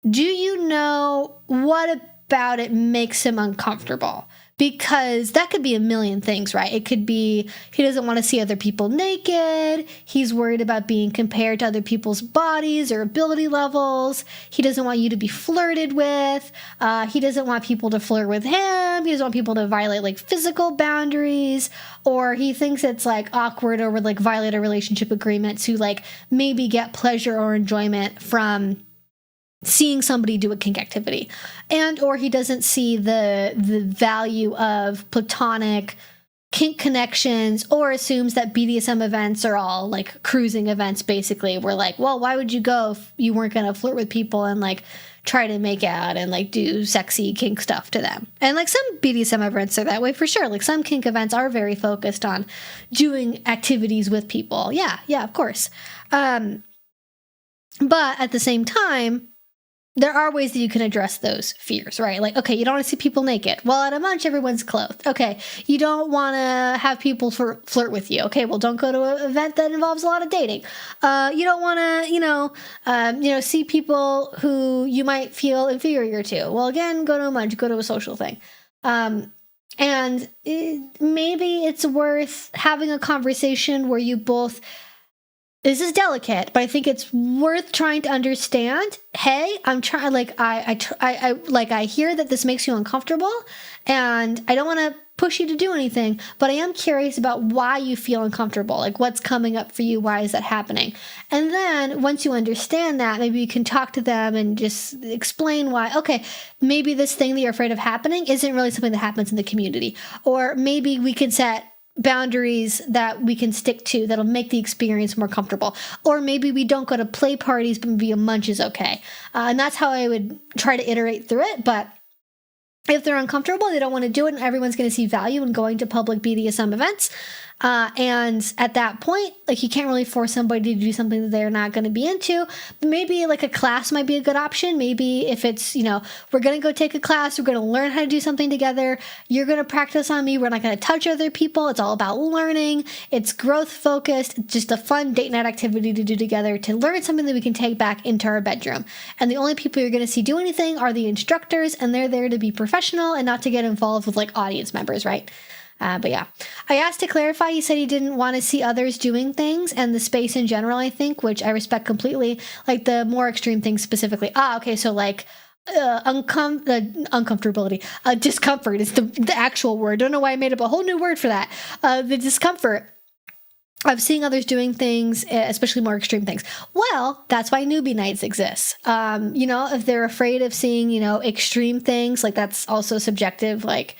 do you know what about it makes him uncomfortable? Because that could be a million things, right? It could be he doesn't want to see other people naked. He's worried about being compared to other people's bodies or ability levels. He doesn't want you to be flirted with. He doesn't want people to flirt with him. He doesn't want people to violate like physical boundaries. Or he thinks it's like awkward or would like violate a relationship agreement to like maybe get pleasure or enjoyment from seeing somebody do a kink activity, and or he doesn't see the value of platonic kink connections, or assumes that BDSM events are all like cruising events. Basically, we're like, well, why would you go if you weren't going to flirt with people and like try to make out and like do sexy kink stuff to them? And like some BDSM events are that way for sure. Like some kink events are very focused on doing activities with people. Yeah, of course. But at the same time, there are ways that you can address those fears, right? Like, okay, you don't want to see people naked. Well, at a munch, everyone's clothed. Okay, you don't want to have people flirt with you. Okay, well, don't go to an event that involves a lot of dating. You don't want to, see people who you might feel inferior to. Well, again, go to a munch, go to a social thing. Maybe it's worth having a conversation where you both. This is delicate, but I think it's worth trying to understand. Hey, I'm trying. Like I hear that this makes you uncomfortable, and I don't want to push you to do anything. But I am curious about why you feel uncomfortable. Like what's coming up for you? Why is that happening? And then once you understand that, maybe you can talk to them and just explain why. Okay, maybe this thing that you're afraid of happening isn't really something that happens in the community, or maybe we can set boundaries that we can stick to that'll make the experience more comfortable. Or maybe we don't go to play parties, but maybe a munch is okay. And that's how I would try to iterate through it. But if they're uncomfortable, they don't want to do it, and everyone's going to see value in going to public BDSM events. And at that point, like you can't really force somebody to do something that they're not going to be into. Maybe like a class might be a good option. Maybe if it's, we're going to go take a class, we're going to learn how to do something together. You're going to practice on me. We're not going to touch other people. It's all about learning. It's growth focused. It's just a fun date night activity to do together to learn something that we can take back into our bedroom. And the only people you're going to see do anything are the instructors, and they're there to be professional and not to get involved with like audience members, right? But yeah, I asked to clarify. He said he didn't want to see others doing things and the space in general, I think, which I respect completely. Like the more extreme things specifically. Okay, so like uncomfortability. Discomfort is the actual word. Don't know why I made up a whole new word for that. The discomfort of seeing others doing things, especially more extreme things. Well, that's why newbie nights exist. If they're afraid of seeing, extreme things, like that's also subjective. Like,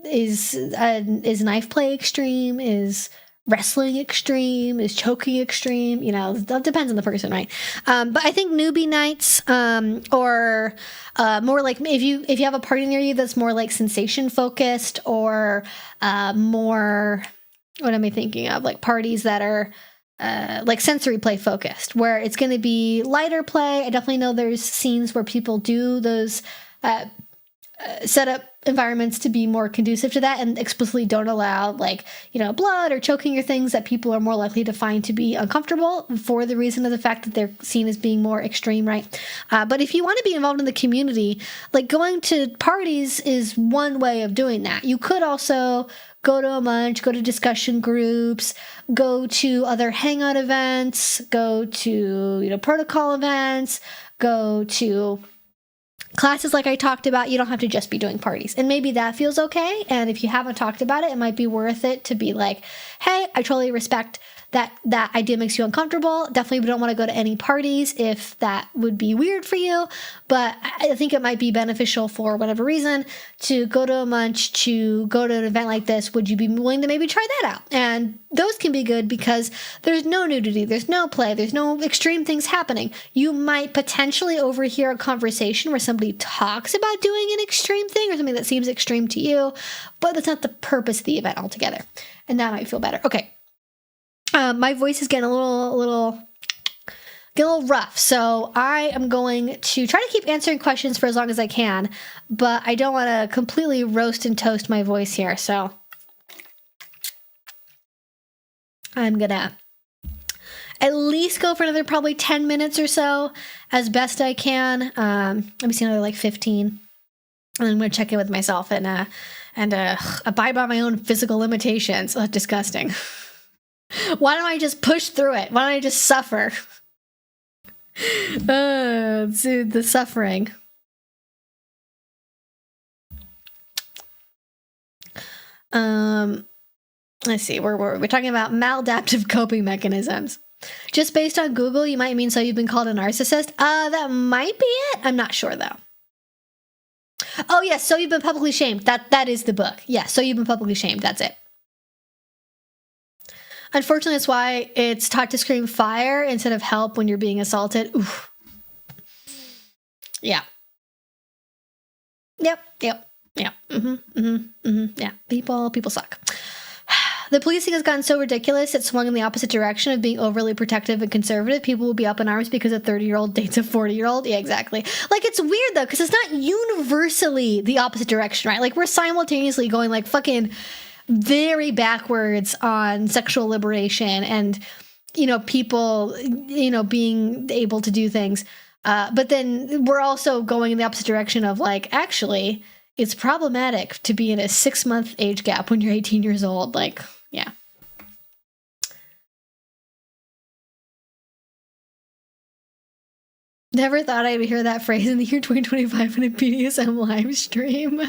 is knife play extreme? Is wrestling extreme? Is choking extreme? That depends on the person, right? But I think newbie nights, or more like if you have a party near you that's more like sensation focused, or more, what am I thinking of? Like parties that are like sensory play focused, where it's going to be lighter play. I definitely know there's scenes where people do those set up environments to be more conducive to that and explicitly don't allow blood or choking or things that people are more likely to find to be uncomfortable for the reason of the fact that they're seen as being more extreme, right? But if you want to be involved in the community, like going to parties is one way of doing that. You could also go to a munch, go to discussion groups, go to other hangout events, go to protocol events, go to classes like I talked about. You don't have to just be doing parties. And maybe that feels okay. And if you haven't talked about it, it might be worth it to be like, hey, I totally respect that idea makes you uncomfortable. Definitely don't want to go to any parties if that would be weird for you. But I think it might be beneficial for whatever reason to go to a munch, to go to an event like this. Would you be willing to maybe try that out? And those can be good because there's no nudity, there's no play, there's no extreme things happening. You might potentially overhear a conversation where somebody talks about doing an extreme thing or something that seems extreme to you, but that's not the purpose of the event altogether. And that might feel better. Okay. My voice is getting a little rough, so I am going to try to keep answering questions for as long as I can, but I don't want to completely roast and toast my voice here, so I'm gonna at least go for another probably 10 minutes or so as best I can. Let me see, another like 15, and then I'm gonna check in with myself and abide by my own physical limitations. Oh, disgusting. Why don't I just push through it? Why don't I just suffer? The suffering. Let's see. We're talking about maladaptive coping mechanisms. Just based on Google, you might mean so you've been called a narcissist. That might be it. I'm not sure though. Oh yes, so you've been publicly shamed. That is the book. Yeah, so you've been publicly shamed. That's it. Unfortunately, that's why it's taught to scream fire instead of help when you're being assaulted. Oof. Yeah. Yep. Yeah. Yeah. People suck. The policing has gotten so ridiculous, it swung in the opposite direction of being overly protective and conservative. People will be up in arms because a 30-year-old dates a 40-year-old. Yeah, exactly. Like, it's weird, though, because it's not universally the opposite direction, right? Like, we're simultaneously going, like, fucking very backwards on sexual liberation and, people, being able to do things. But then we're also going in the opposite direction of, like, actually, it's problematic to be in a 6-month age gap when you're 18 years old. Like, yeah. Never thought I'd hear that phrase in the year 2025 in a BDSM live stream.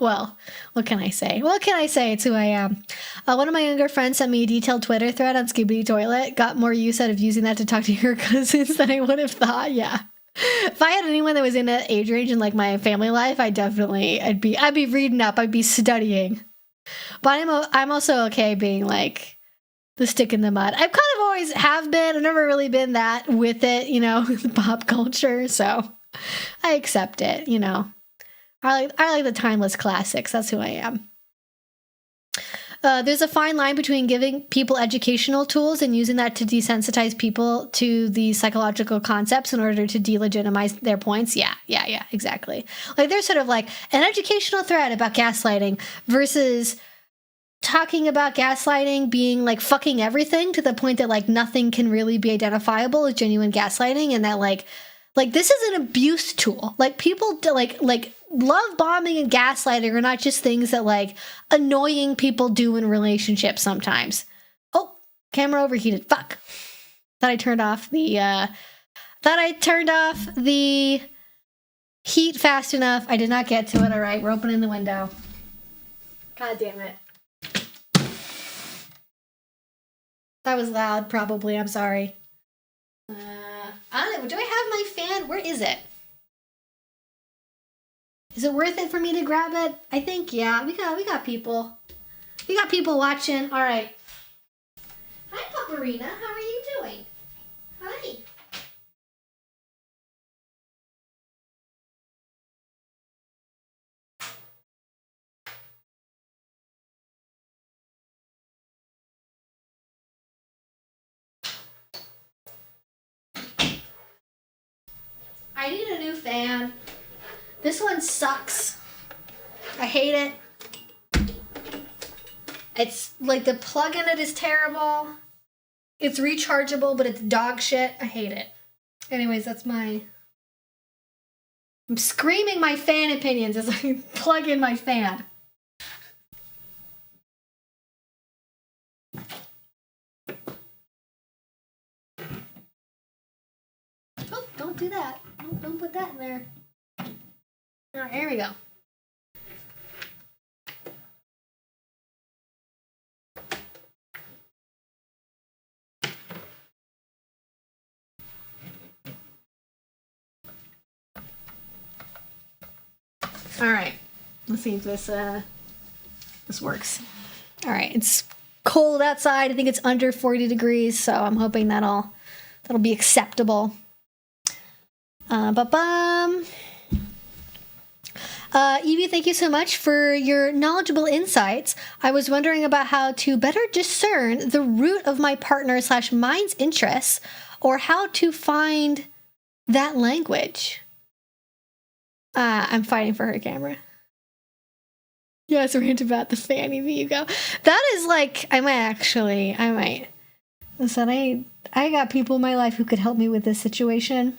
Well, what can I say? It's who I am. One of my younger friends sent me a detailed Twitter thread on Skibidi Toilet. Got more use out of using that to talk to your cousins than I would have thought. Yeah. If I had anyone that was in that age range in like my family life, I'd be reading up. I'd be studying. But I'm also okay being like the stick in the mud. I've kind of always have been. I've never really been that with it, with pop culture. So I accept it, I like the timeless classics. That's who I am. There's a fine line between giving people educational tools and using that to desensitize people to the psychological concepts in order to delegitimize their points. Yeah, exactly. Like there's sort of like an educational thread about gaslighting versus talking about gaslighting being like fucking everything to the point that like nothing can really be identifiable as genuine gaslighting, and that like this is an abuse tool. Like people do, like love bombing and gaslighting are not just things that like annoying people do in relationships sometimes. Oh, camera overheated. Fuck. Thought I turned off the heat fast enough. I did not get to it. All right, we're opening the window. God damn it. That was loud, probably. I'm sorry. I don't know. Do I have my fan? Where is it? Is it worth it for me to grab it? I think, yeah. We got people. We got people watching. All right. Hi, Paparina. How are you doing? Hi. I need a new fan. This one sucks. I hate it. It's like the plug in it is terrible. It's rechargeable, but it's dog shit. I hate it. Anyways, that's my... I'm screaming my fan opinions as I plug in my fan. Oh, don't do that. Don't put that in there. All right, here we go. All right, let's see if this works. All right, it's cold outside. I think it's under 40 degrees, so I'm hoping that'll be acceptable. Evie, thank you so much for your knowledgeable insights. I was wondering about how to better discern the root of my partner / mine's interests, or how to find that language. I'm fighting for her camera. Yes, rant about the fan, Evie, you go. That is like, I might. Listen, I got people in my life who could help me with this situation.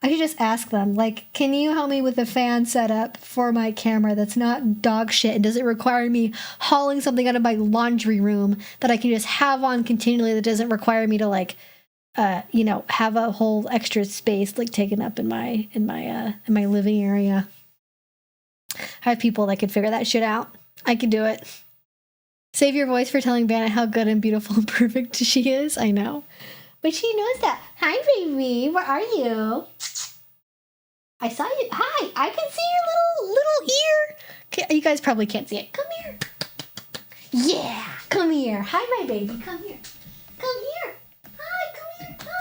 I should just ask them, like, can you help me with a fan setup for my camera that's not dog shit and doesn't require me hauling something out of my laundry room that I can just have on continually, that doesn't require me to like, have a whole extra space like taken up in my living area. I have people that could figure that shit out. I can do it. Save your voice for telling Vanna how good and beautiful and perfect she is. I know. But she knows that. Hi, baby. Where are you? I saw you. Hi. I can see your little ear. Okay, you guys probably can't see it. Come here. Yeah. Come here. Hi, my baby. Come here. Come here. Hi. Come here. Come on.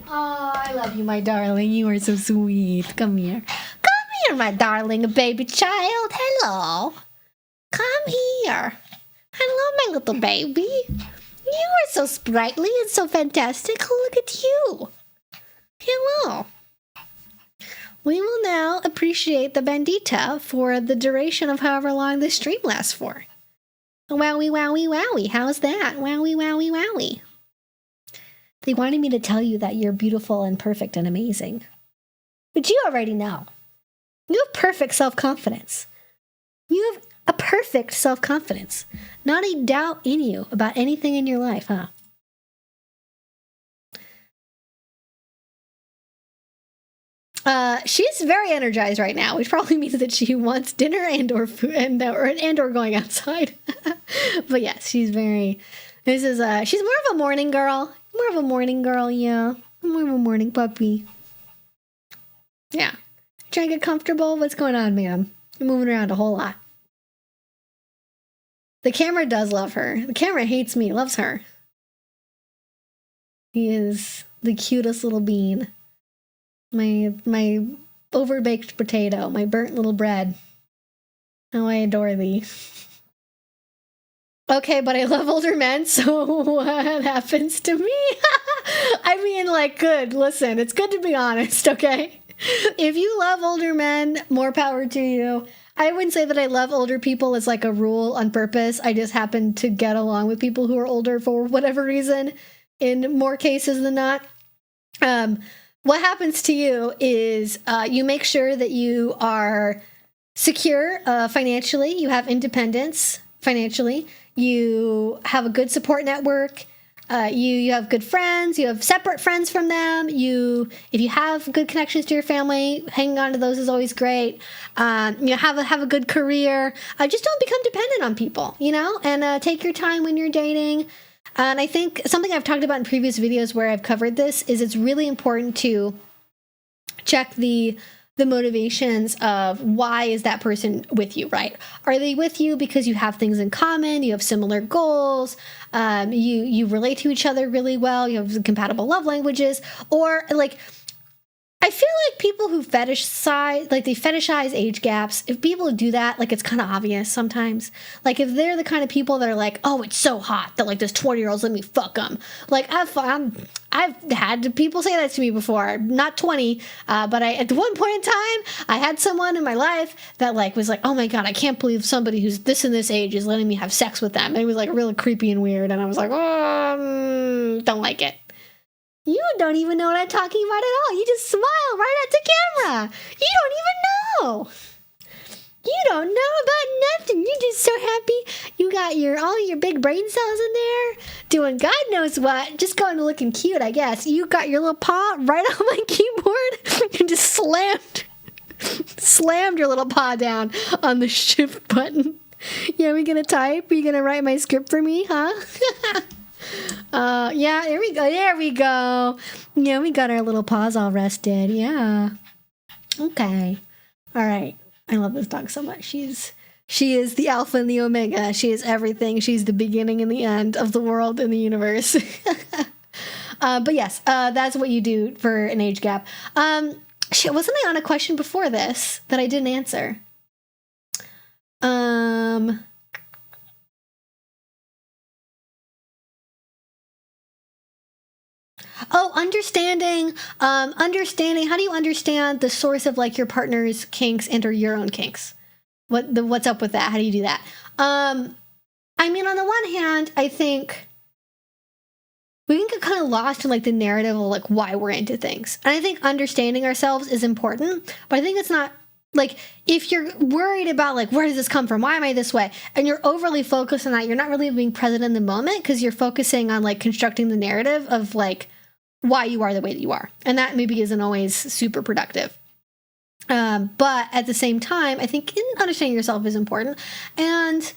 Oh, I love you, my darling. You are so sweet. Come here. Come here, my darling baby child. Hello. Come here. Hello, my little baby. You are so sprightly and so fantastic. Look at you. Hello. We will now appreciate the bandita for the duration of however long this stream lasts for. Wowie, wowie, wowie. How's that? Wowie, wowie, wowie. They wanted me to tell you that you're beautiful and perfect and amazing. But you already know. You have perfect self-confidence. You have a perfect self-confidence. Not a doubt in you about anything in your life, huh? She's very energized right now, which probably means that she wants dinner and or food and or going outside. But yes, she's very. She's more of a morning girl. More of a morning girl, yeah. More of a morning puppy. Yeah. Trying to get comfortable. What's going on, ma'am? You're moving around a whole lot. The camera does love her. The camera hates me, loves her. He is the cutest little bean. My overbaked potato, my burnt little bread. Oh, I adore thee. Okay, but I love older men, so what happens to me? I mean, like, good. Listen, it's good to be honest, okay? If you love older men, more power to you. I wouldn't say that I love older people as like a rule on purpose. I just happen to get along with people who are older for whatever reason, in more cases than not. What happens to you is you make sure that you are secure financially, you have independence financially, you have a good support network, you have good friends, you have separate friends from them, if you have good connections to your family, hanging on to those is always great. Have a good career. Just don't become dependent on people, and take your time when you're dating. And I think something I've talked about in previous videos where I've covered this is it's really important to check the motivations of why is that person with you, right? Are they with you because you have things in common, you have similar goals, you relate to each other really well, you have compatible love languages, or like, I feel like people who fetishize age gaps, if people do that, like, it's kind of obvious sometimes. Like, if they're the kind of people that are like, oh, it's so hot that, like, this 20-year-old's let me fuck them. Like, I've had people say that to me before. Not 20, but at one point in time, I had someone in my life that, like, was like, oh my God, I can't believe somebody who's this and this age is letting me have sex with them. And it was, like, really creepy and weird. And I was like, don't like it. You don't even know what I'm talking about at all. You just smile right at the camera. You don't even know. You don't know about nothing. You're just so happy. You got all your big brain cells in there doing God knows what. Just going to looking cute, I guess. You got your little paw right on my keyboard and just slammed your little paw down on the shift button. Yeah, we gonna type? Are you gonna write my script for me, huh? Yeah, there we go. Yeah, we got our little paws all rested. Yeah. Okay. All right. I love this dog so much. She is the alpha and the omega. She is everything. She's the beginning and the end of the world and the universe. But yes, that's what you do for an age gap. Wasn't I on a question before this that I didn't answer? Oh, understanding. How do you understand the source of, like, your partner's kinks and or your own kinks? What's up with that? How do you do that? I mean, on the one hand, I think we can get kind of lost in, like, the narrative of, like, why we're into things. And I think understanding ourselves is important, but I think it's not, like, if you're worried about, like, where does this come from? Why am I this way? And you're overly focused on that, you're not really being present in the moment because you're focusing on, like, constructing the narrative of, like, why you are the way that you are. And that maybe isn't always super productive. But at the same time, I think understanding yourself is important. And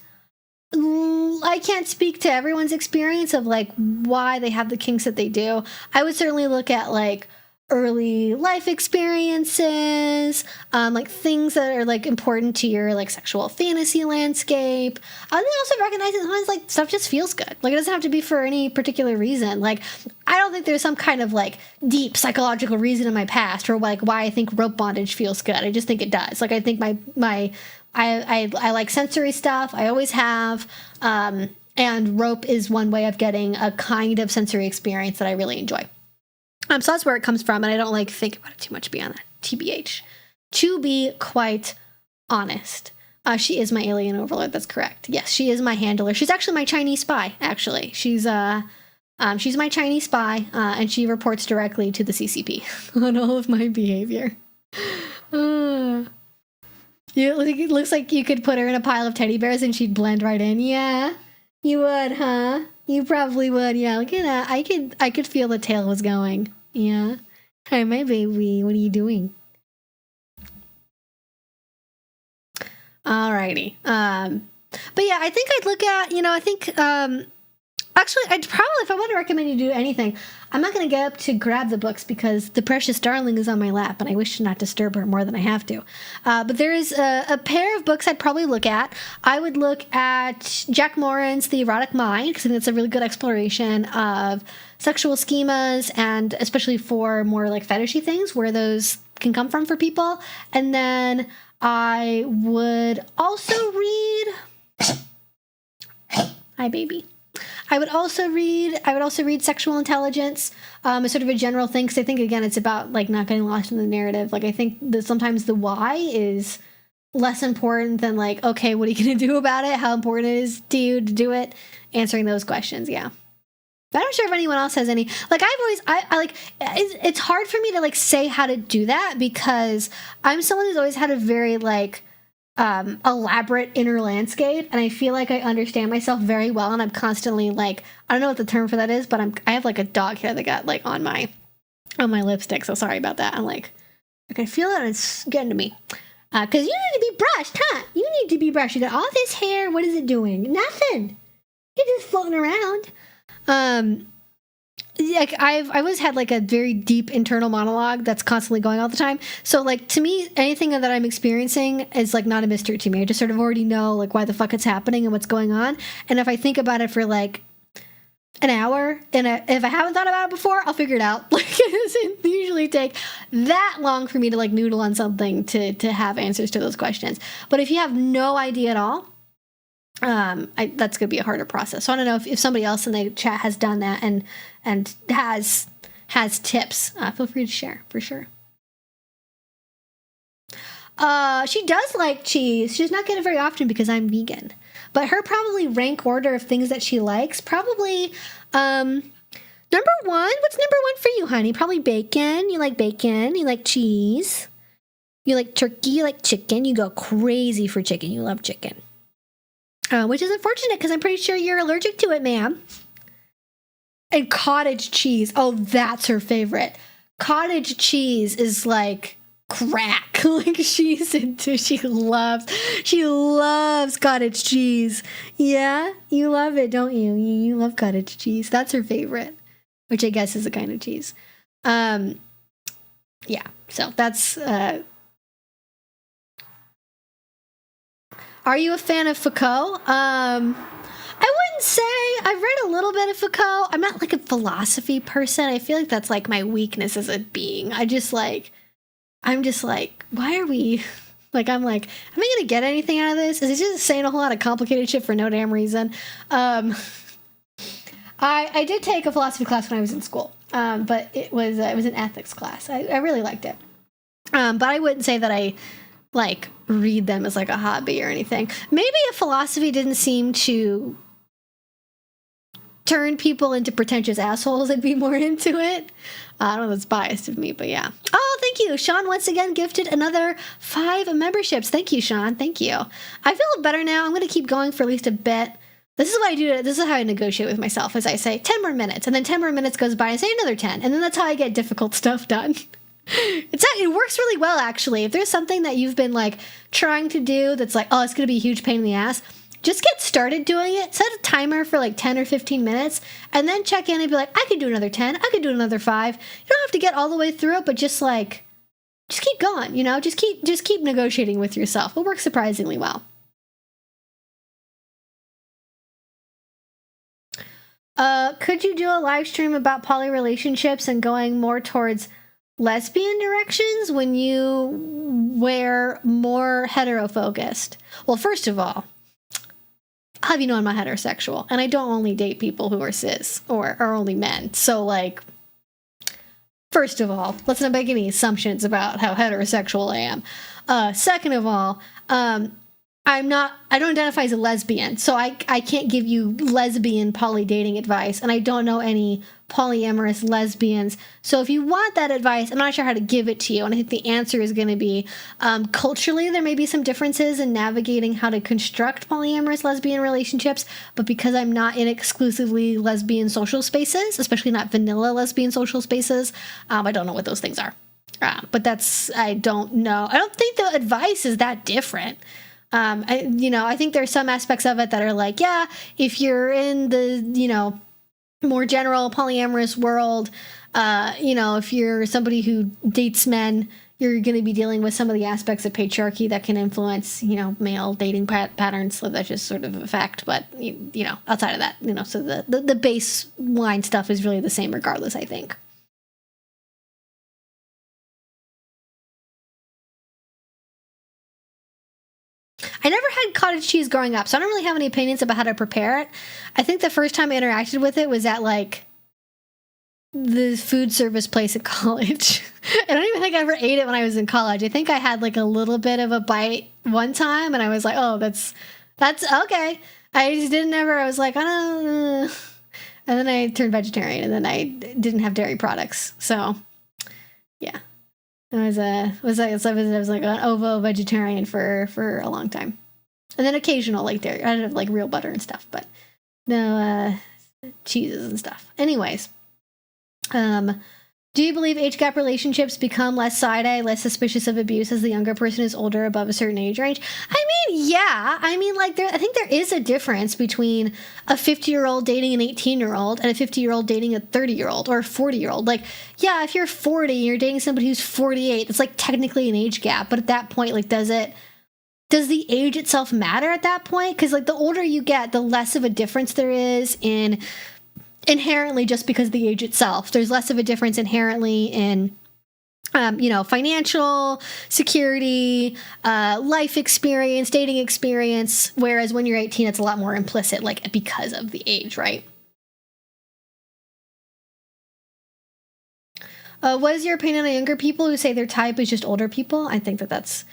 I can't speak to everyone's experience of, like, why they have the kinks that they do. I would certainly look at, like, early life experiences, like things that are, like, important to your, like, sexual fantasy landscape. I also recognize that sometimes, like, stuff just feels good. Like, it doesn't have to be for any particular reason. Like, I don't think there's some kind of, like, deep psychological reason in my past or, like, why I think rope bondage feels good. I just think it does. Like, I think I like sensory stuff. I always have. And rope is one way of getting a kind of sensory experience that I really enjoy. So that's where it comes from, and I don't, like, think about it too much beyond that, TBH. To be quite honest, she is my alien overlord, that's correct. Yes, she is my handler. She's actually my Chinese spy, actually. She's my Chinese spy, and she reports directly to the CCP on all of my behavior. It looks like you could put her in a pile of teddy bears and she'd blend right in. Yeah, you would, huh? You probably would. Yeah, look at that. I could feel the tail was going. Yeah. Hi, my baby. What are you doing? Alrighty. But yeah, I think I'd look at, actually, I'd probably, if I want to recommend you do anything, I'm not going to get up to grab the books because the precious darling is on my lap and I wish to not disturb her more than I have to. But there is a pair of books I'd probably look at. I would look at Jack Moran's The Erotic Mind because I think it's a really good exploration of sexual schemas and especially for more, like, fetishy things where those can come from for people. And then I would also read... Hi, baby. I would also read Sexual Intelligence, as sort of a general thing, because I think, again, it's about, like, not getting lost in the narrative. Like, I think that sometimes the why is less important than, like, okay, what are you going to do about it? How important it is to you to do it? Answering those questions, yeah. I'm not sure if anyone else has any. Like, I like, it's hard for me to, like, say how to do that because I'm someone who's always had a very, like, elaborate inner landscape, and I feel like I understand myself very well, and I'm constantly, like, I don't know what the term for that is, but I have, like, a dog hair that got, like, on my lipstick, so sorry about that. I'm like, I can feel it, and it's getting to me. Because you need to be brushed, huh? You need to be brushed. You got all this hair. What is it doing? Nothing. You're just floating around. Like I've always had like a very deep internal monologue that's constantly going all the time. So like to me, anything that I'm experiencing is like not a mystery to me. I just sort of already know like why the fuck it's happening and what's going on. And if I think about it for like an hour and if I haven't thought about it before, I'll figure it out. Like it doesn't usually take that long for me to like noodle on something to have answers to those questions. But if you have no idea at all, that's gonna be a harder process. So I don't know if somebody else in the chat has done that and has tips. Feel free to share for sure. She does like cheese. She does not get it very often because I'm vegan. But her probably rank order of things that she likes, probably number one. What's number one for you, honey? Probably bacon. You like bacon. You like cheese. You like turkey. You like chicken. You go crazy for chicken. You love chicken. Which is unfortunate because I'm pretty sure you're allergic to it, ma'am. And cottage cheese. Oh, that's her favorite. Cottage cheese is like crack. Like she loves cottage cheese. Yeah, you love it, don't you? You love cottage cheese. That's her favorite, which I guess is a kind of cheese. Yeah, so that's Are you a fan of Foucault? I wouldn't say. I've read a little bit of Foucault. I'm not like a philosophy person. I feel like that's like my weakness as a being. I'm just like, why are we like, am I going to get anything out of this? Is it just saying a whole lot of complicated shit for no damn reason? I did take a philosophy class when I was in school. But it was an ethics class. I really liked it. But I wouldn't say that I like read them as like a hobby or anything. Maybe if philosophy didn't seem to turn people into pretentious assholes, I'd be more into it. I don't know, that's biased of me, but yeah. Oh, thank you. Sean once again gifted another 5 memberships. Thank you, Sean. Thank you. I feel better now. I'm going to keep going for at least a bit. This is what I do. This is how I negotiate with myself, as I say 10 more minutes, and then 10 more minutes goes by and say another 10, and then that's how I get difficult stuff done. It works really well, actually. If there's something that you've been like trying to do that's like, oh, it's going to be a huge pain in the ass, just get started doing it. Set a timer for like 10 or 15 minutes and then check in and be like, I could do another 10. I could do another 5. You don't have to get all the way through it, but just keep going, you know, just keep negotiating with yourself. It works surprisingly well. Could you do a live stream about poly relationships and going more towards lesbian directions when you were more hetero-focused? Well, first of all, I'll have you know I'm not heterosexual, and I don't only date people who are cis or are only men. So, like, first of all, let's not make any assumptions about how heterosexual I am. Second of all, I don't identify as a lesbian, so I can't give you lesbian poly dating advice, and I don't know any polyamorous lesbians. So if you want that advice, I'm not sure how to give it to you, and I think the answer is going to be culturally there may be some differences in navigating how to construct polyamorous lesbian relationships, but because I'm not in exclusively lesbian social spaces, especially not vanilla lesbian social spaces, I don't know what those things are. But I don't know. I don't think the advice is that different. I think there's some aspects of it that are like, yeah, if you're in the, more general polyamorous world, if you're somebody who dates men, you're going to be dealing with some of the aspects of patriarchy that can influence, male dating patterns. So that's just sort of a fact. But, outside of that, so the baseline stuff is really the same regardless, I think. I never had cottage cheese growing up, so I don't really have any opinions about how to prepare it. I think the first time I interacted with it was at, like, the food service place at college. I don't even think I ever ate it when I was in college. I think I had, like, a little bit of a bite one time, and I was like, oh, that's okay. I just didn't ever, I was like, I don't And then I turned vegetarian, and then I didn't have dairy products. So, yeah. I was like an ovo vegetarian for a long time. And then occasional, like, dairy. I didn't have, like, real butter and stuff, but no cheeses and stuff. Anyways. Do you believe age gap relationships become less side-eye, less suspicious of abuse as the younger person is older, above a certain age range? I mean, yeah. I mean, like, I think there is a difference between a 50-year-old dating an 18-year-old and a 50-year-old dating a 30-year-old or a 40-year-old. Like, yeah, if you're 40 and you're dating somebody who's 48, it's, like, technically an age gap. But at that point, like, does the age itself matter at that point? Because, like, the older you get, the less of a difference there is in... inherently, just because of the age itself, there's less of a difference inherently in, financial security, life experience, dating experience. Whereas when you're 18, it's a lot more implicit, like, because of the age, right? What is your opinion on younger people who say their type is just older people? I think that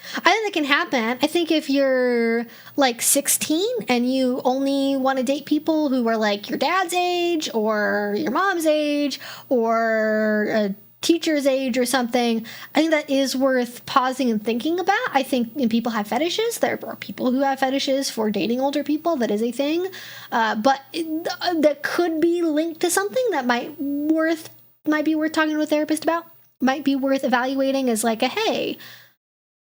can happen. I think if you're like 16 and you only want to date people who are like your dad's age or your mom's age or a teacher's age or something, I think that is worth pausing and thinking about. I think when people have fetishes, there are people who have fetishes for dating older people. That is a thing. But that could be linked to something that might be worth talking to a therapist about, might be worth evaluating as like hey,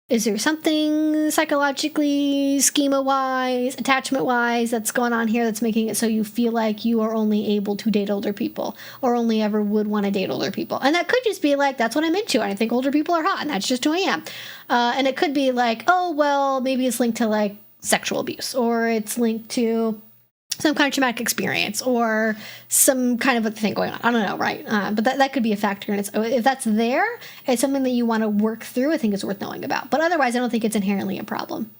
is there something psychologically, schema-wise, attachment-wise that's going on here that's making it so you feel like you are only able to date older people or only ever would want to date older people? And that could just be like, that's what I'm into, and I think older people are hot, and that's just who I am. And it could be like, oh, well, maybe it's linked to like sexual abuse, or it's linked to some kind of traumatic experience or some kind of a thing going on. I don't know, right? But that could be a factor. And if that's there, it's something that you want to work through, I think it's worth knowing about. But otherwise, I don't think it's inherently a problem.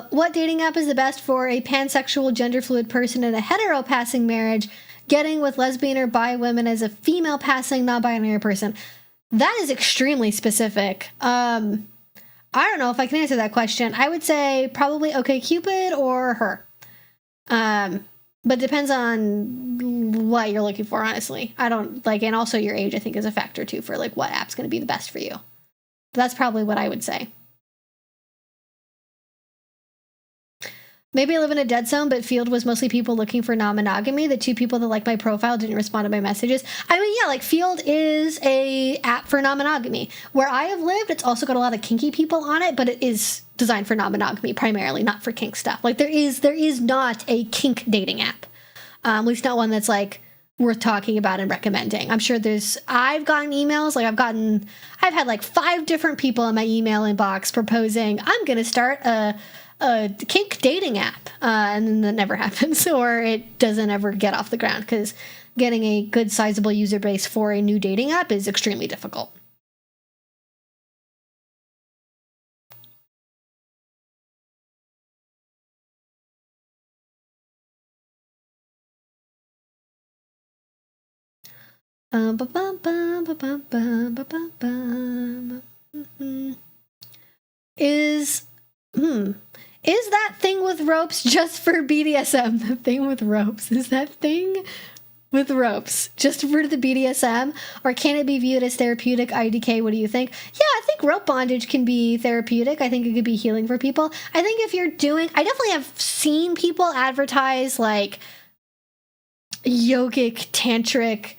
What dating app is the best for a pansexual, gender fluid person in a hetero passing marriage, getting with lesbian or bi women as a female passing non-binary person? That is extremely specific. I don't know if I can answer that question. I would say probably OkCupid or her. But depends on what you're looking for, honestly. I don't like, and also your age, I think, is a factor too for like what app's going to be the best for you. But that's probably what I would say. Maybe I live in a dead zone, but Field was mostly people looking for non-monogamy. The two people that like my profile didn't respond to my messages. I mean, yeah, like Field is a app for non-monogamy. Where I have lived, it's also got a lot of kinky people on it, but it is designed for non-monogamy primarily, not for kink stuff. Like there is not a kink dating app. At least not one that's like worth talking about and recommending. I'm sure I've gotten emails, like I've had like 5 different people in my email inbox proposing, I'm going to start a kink dating app, and then that never happens, or it doesn't ever get off the ground, because getting a good sizable user base for a new dating app is extremely difficult. Is that thing with ropes just for BDSM? The thing with ropes. Is that thing with ropes just for the BDSM? Or can it be viewed as therapeutic? IDK, what do you think? Yeah, I think rope bondage can be therapeutic. I think it could be healing for people. I think if you're I definitely have seen people advertise like yogic, tantric,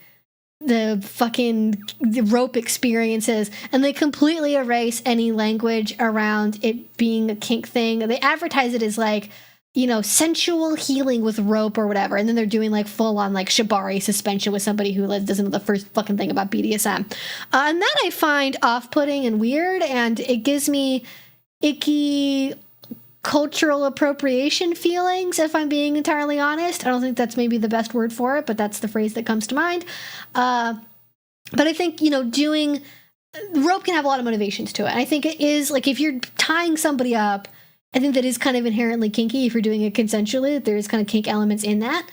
the rope experiences, and they completely erase any language around it being a kink thing. They advertise it as like, sensual healing with rope or whatever, and then they're doing like full on like shibari suspension with somebody who doesn't know the first fucking thing about BDSM. And that I find off-putting and weird, and it gives me icky cultural appropriation feelings, if I'm being entirely honest. I don't think that's maybe the best word for it, but that's the phrase that comes to mind. But I think, doing rope can have a lot of motivations to it. And I think it is, like, if you're tying somebody up, I think that is kind of inherently kinky if you're doing it consensually. There's kind of kink elements in that.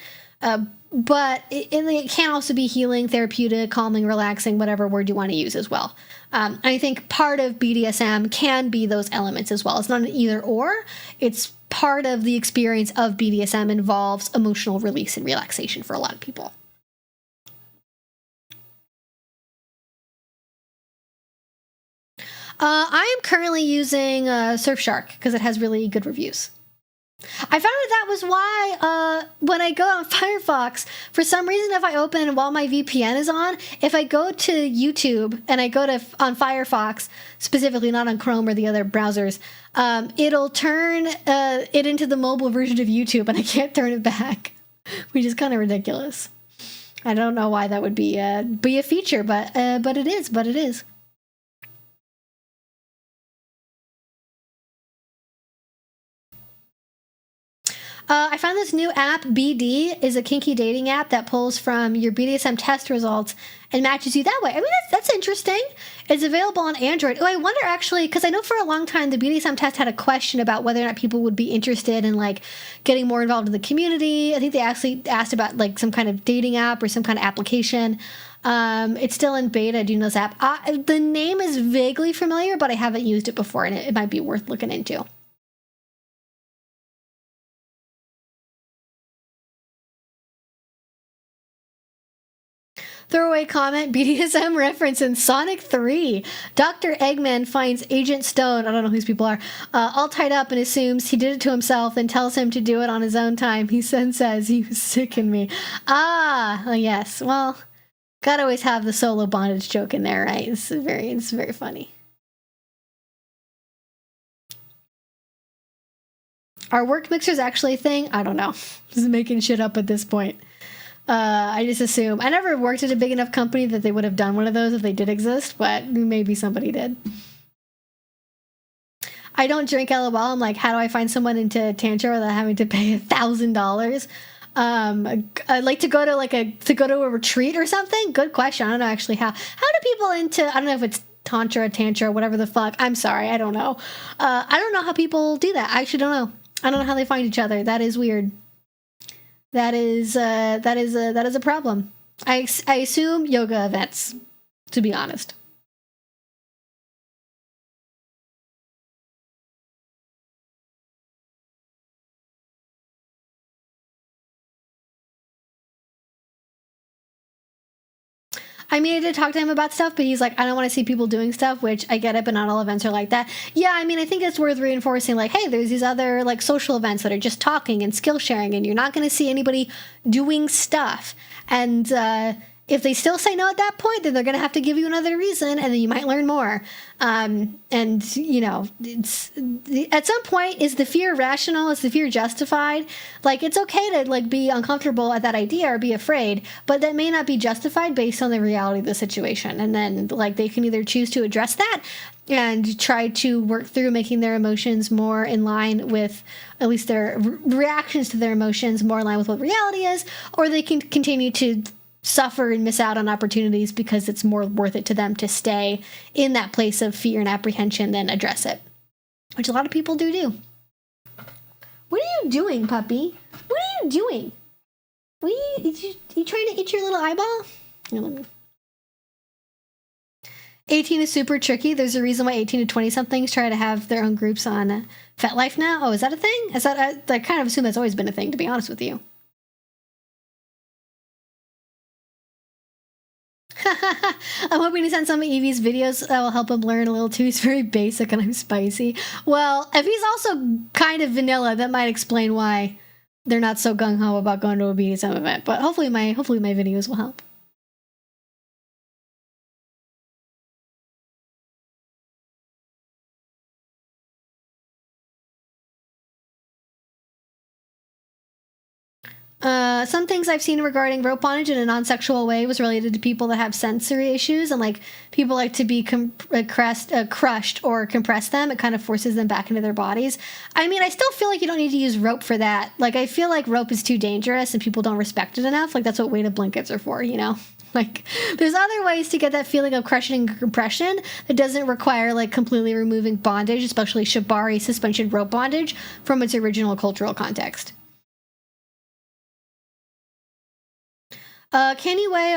But it can also be healing, therapeutic, calming, relaxing, whatever word you want to use as well. I think part of BDSM can be those elements as well. It's not an either or. It's part of the experience of BDSM involves emotional release and relaxation for a lot of people. I am currently using Surfshark because it has really good reviews. I found that was why when I go on Firefox, for some reason, if I open while my VPN is on, if I go to YouTube and I go to on Firefox, specifically not on Chrome or the other browsers, it'll turn it into the mobile version of YouTube and I can't turn it back, which is kind of ridiculous. I don't know why that would be a feature, but it is. But it is. I found this new app, BD, is a kinky dating app that pulls from your BDSM test results and matches you that way. I mean, that's interesting. It's available on Android. Oh, I wonder actually, because I know for a long time the BDSM test had a question about whether or not people would be interested in like getting more involved in the community. I think they actually asked about like some kind of dating app or some kind of application. It's still in beta. Do you know this app? The name is vaguely familiar, but I haven't used it before, and it might be worth looking into. Throwaway comment, BDSM reference in Sonic 3. Dr. Eggman finds Agent Stone, I don't know who these people are, all tied up and assumes he did it to himself and tells him to do it on his own time. He then says, "You sicken me." Yes. Well, gotta always have the solo bondage joke in there, right? It's very funny. Are work mixers actually a thing? I don't know. Just making shit up at this point. I just assume. I never worked at a big enough company that they would have done one of those if they did exist, but maybe somebody did. I don't drink LOL. I'm like, how do I find someone into Tantra without having to pay $1,000? I'd like to go to a retreat or something. Good question. I don't know actually how do people into, I don't know if it's Tantra, whatever the fuck. I'm sorry. I don't know. I don't know how people do that. I actually don't know. I don't know how they find each other. That is weird. That is a problem. I assume yoga events, to be honest. I mean, I did talk to him about stuff, but he's like, I don't want to see people doing stuff, which I get it, but not all events are like that. Yeah, I mean, I think it's worth reinforcing, like, hey, there's these other, like, social events that are just talking and skill sharing, and you're not going to see anybody doing stuff. And if they still say no at that point, then they're going to have to give you another reason, and then you might learn more. And, it's at some point, is the fear rational? Is the fear justified? Like, it's okay to, like, be uncomfortable at that idea or be afraid, but that may not be justified based on the reality of the situation. And then, like, they can either choose to address that and try to work through making their emotions more in line with, at least their reactions to their emotions more in line with what reality is, or they can continue to suffer and miss out on opportunities because it's more worth it to them to stay in that place of fear and apprehension than address it, which a lot of people do. What are you doing, puppy? What are you doing? You trying to itch your little eyeball? Here, let me. 18 is super tricky. There's a reason why 18 to 20 somethings try to have their own groups on FetLife now. Oh, is that a thing? Is that I kind of assume that's always been a thing, to be honest with you. I'm hoping to send some of Evie's videos that will help him learn a little too. He's very basic and I'm spicy. Well, if he's also kind of vanilla, that might explain why they're not so gung-ho about going to a BDSM event. But hopefully my videos will help. Some things I've seen regarding rope bondage in a non-sexual way was related to people that have sensory issues, and like people like to be crushed or compress them. It kind of forces them back into their bodies. I mean, I still feel like you don't need to use rope for that. Like, I feel like rope is too dangerous and people don't respect it enough. Like, that's what weighted blankets are for, you know? Like, there's other ways to get that feeling of crushing and compression that doesn't require, like, completely removing bondage, especially shibari suspension rope bondage, from its original cultural context. Can you weigh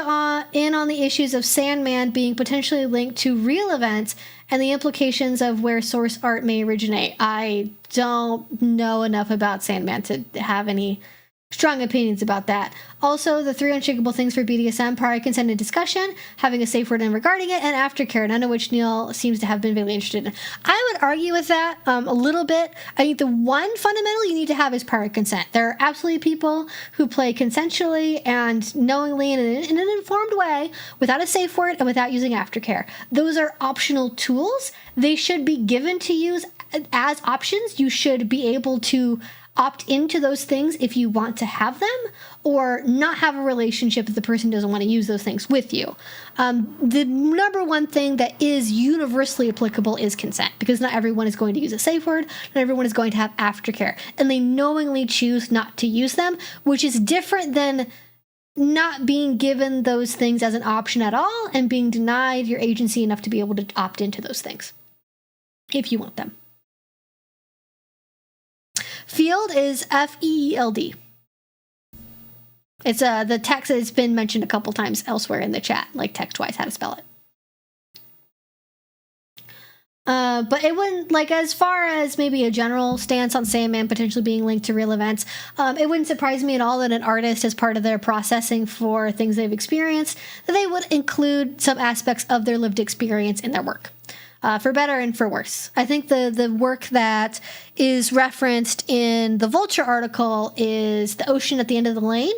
in on the issues of Sandman being potentially linked to real events and the implications of where source art may originate? I don't know enough about Sandman to have any strong opinions about that. Also, the 3 unshakable things for BDSM: prior consent and discussion, having a safe word in regarding it, and aftercare, none of which Neil seems to have been really interested in. I would argue with that a little bit. I think the one fundamental you need to have is prior consent. There are absolutely people who play consensually and knowingly in an informed way without a safe word and without using aftercare. Those are optional tools. They should be given to you as options. You should be able to opt into those things if you want to have them, or not have a relationship if the person doesn't want to use those things with you. The number one thing that is universally applicable is consent, because not everyone is going to use a safe word, not everyone is going to have aftercare, and they knowingly choose not to use them, which is different than not being given those things as an option at all and being denied your agency enough to be able to opt into those things if you want them. Field is F-E-E-L-D. It's the text that's been mentioned a couple times elsewhere in the chat, like text-wise how to spell it. But it wouldn't, like, as far as maybe a general stance on Sandman potentially being linked to real events, it wouldn't surprise me at all that an artist, as part of their processing for things they've experienced, that they would include some aspects of their lived experience in their work. For better and for worse. I think the work that is referenced in the Vulture article is The Ocean at the End of the Lane,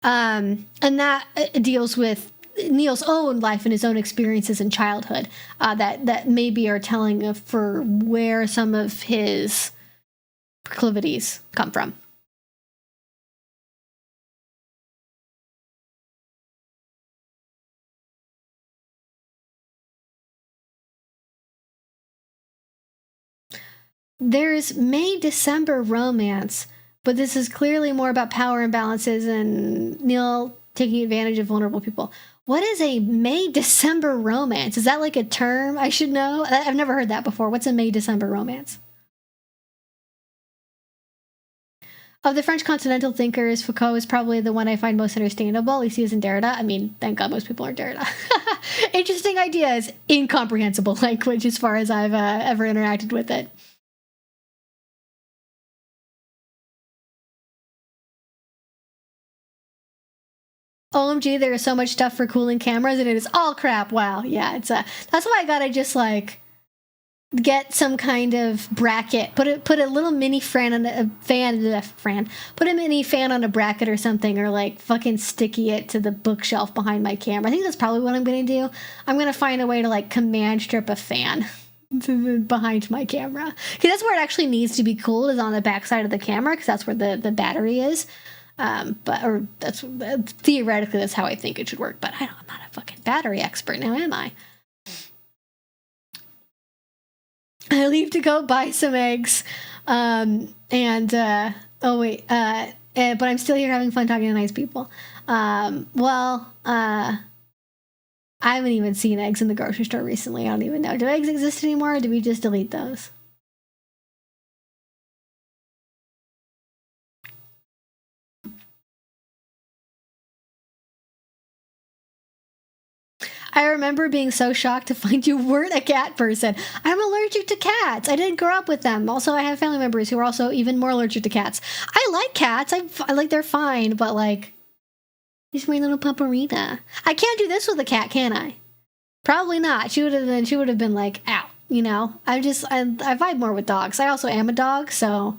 and that deals with Neil's own life and his own experiences in childhood that maybe are telling of for where some of his proclivities come from. There's May-December romance, but this is clearly more about power imbalances and Neil taking advantage of vulnerable people. What is a May-December romance? Is that like a term I should know? I've never heard that before. What's a May-December romance? Of the French continental thinkers, Foucault is probably the one I find most understandable. At least he isn't Derrida. I mean, thank God most people aren't Derrida. Interesting ideas, incomprehensible language as far as I've ever interacted with it. OMG, there is so much stuff for cooling cameras, and it is all crap. Wow, yeah, it's that's why I gotta just like get some kind of bracket, put a little mini fan on put a mini fan on a bracket or something, or like fucking sticky it to the bookshelf behind my camera. I think that's probably what I'm gonna do. I'm gonna find a way to like command strip a fan behind my camera, because that's where it actually needs to be cooled, is on the back side of the camera, because that's where the battery is. But that's theoretically that's how I think it should work. But I'm not a fucking battery expert now, am I? I leave to go buy some eggs, but I'm still here having fun talking to nice people. I haven't even seen eggs in the grocery store recently. I don't even know. Do eggs exist anymore, or do we just delete those? I remember being so shocked to find you weren't a cat person. I'm allergic to cats. I didn't grow up with them. Also, I have family members who are also even more allergic to cats. I like cats. I like, they're fine, but like, he's my little pupperina. I can't do this with a cat, can I? Probably not. She would have been like, out, you know? I vibe more with dogs. I also am a dog, so,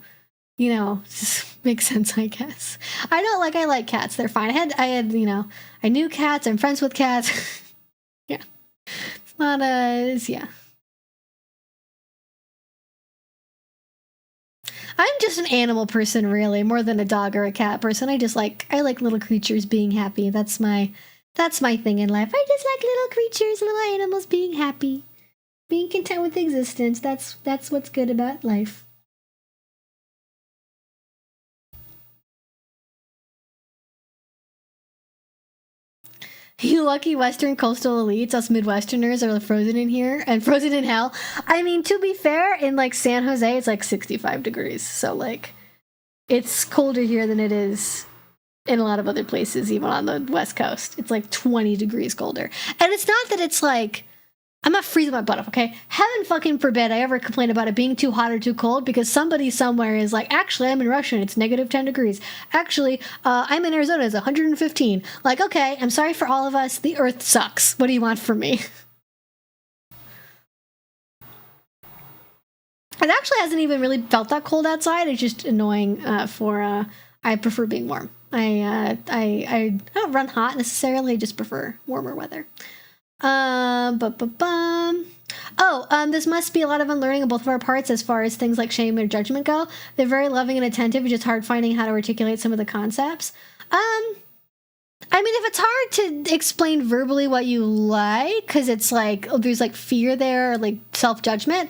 you know, just makes sense, I guess. I like cats. They're fine. I knew cats. I'm friends with cats. Yeah. It's not yeah. I'm just an animal person, really, more than a dog or a cat person. I like little creatures being happy. That's my thing in life. I just like little creatures, little animals being happy, being content with existence. That's what's good about life. You lucky Western coastal elites, us Midwesterners are frozen in here and frozen in hell. I mean, to be fair, in like San Jose, it's like 65 degrees. So like, it's colder here than it is in a lot of other places, even on the West Coast. It's like 20 degrees colder. And it's not that it's like, I'm not freezing my butt off, okay? Heaven fucking forbid I ever complain about it being too hot or too cold, because somebody somewhere is like, actually, I'm in Russia and it's negative 10 degrees. Actually, I'm in Arizona, it's 115. Like, okay, I'm sorry for all of us. The earth sucks. What do you want from me? It actually hasn't even really felt that cold outside. It's just annoying I prefer being warm. I don't run hot necessarily, I just prefer warmer weather. This must be a lot of unlearning on both of our parts as far as things like shame or judgment go. They're very loving and attentive. It's just hard finding how to articulate some of the concepts. I mean, if it's hard to explain verbally what you like, because it's like, there's like fear there, or like self-judgment,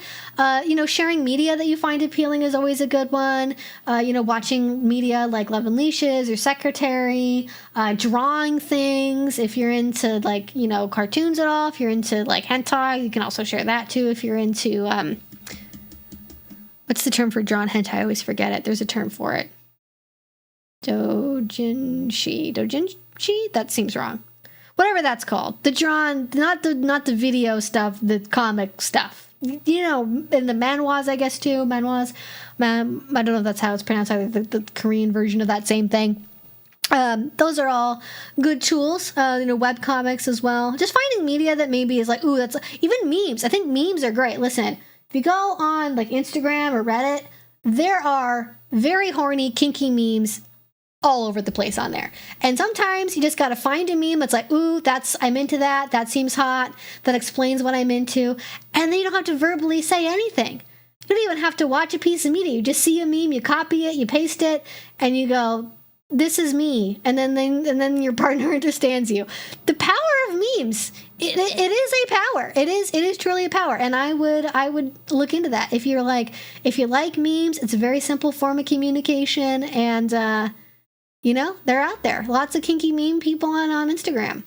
sharing media that you find appealing is always a good one. Watching media like Love and Leashes or Secretary, drawing things. If you're into like, cartoons at all, if you're into like hentai, you can also share that too. If you're into, what's the term for drawn hentai? I always forget it. There's a term for it. Dojinshi? That seems wrong. Whatever that's called. The drawn, not the video stuff, the comic stuff. In the manhwas, I guess, too. Manhwas. I don't know if that's how it's pronounced, either the Korean version of that same thing. Those are all good tools. Web comics as well. Just finding media that maybe is like, ooh, that's... Even memes. I think memes are great. Listen, if you go on like Instagram or Reddit, there are very horny, kinky memes all over the place on there. And sometimes you just gotta find a meme that's like, ooh, I'm into that. That seems hot. That explains what I'm into. And then you don't have to verbally say anything. You don't even have to watch a piece of media. You just see a meme, you copy it, you paste it, and you go, this is me. And then your partner understands you. The power of memes. It is a power. It is truly a power. And I would look into that. If you like memes, it's a very simple form of communication, and they're out there. Lots of kinky meme people on Instagram.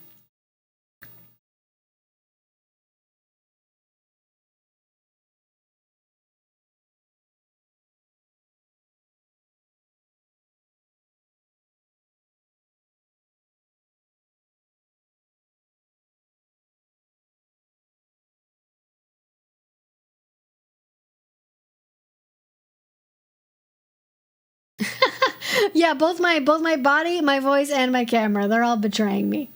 Yeah, both my body, my voice, and my camera, they're all betraying me.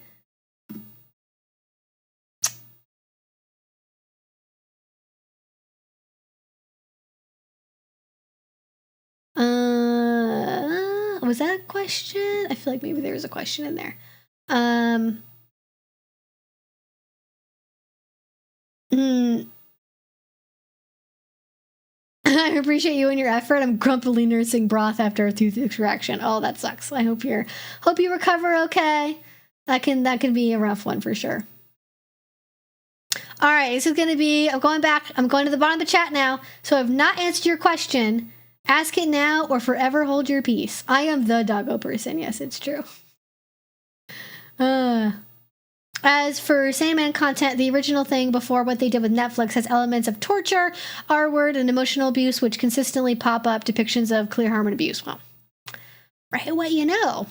Was that a question? I feel like maybe there was a question in there. I appreciate you and your effort. I'm grumpily nursing broth after a tooth extraction. Oh, that sucks. I hope you recover okay. That can be a rough one for sure. All right, this is going to be, I'm going to the bottom of the chat now. So I've not answered your question. Ask it now or forever hold your peace. I am the doggo person. Yes, it's true. As for Sandman content, the original thing before what they did with Netflix has elements of torture, R-word, and emotional abuse, which consistently pop up depictions of clear harm and abuse. Well, right what you know.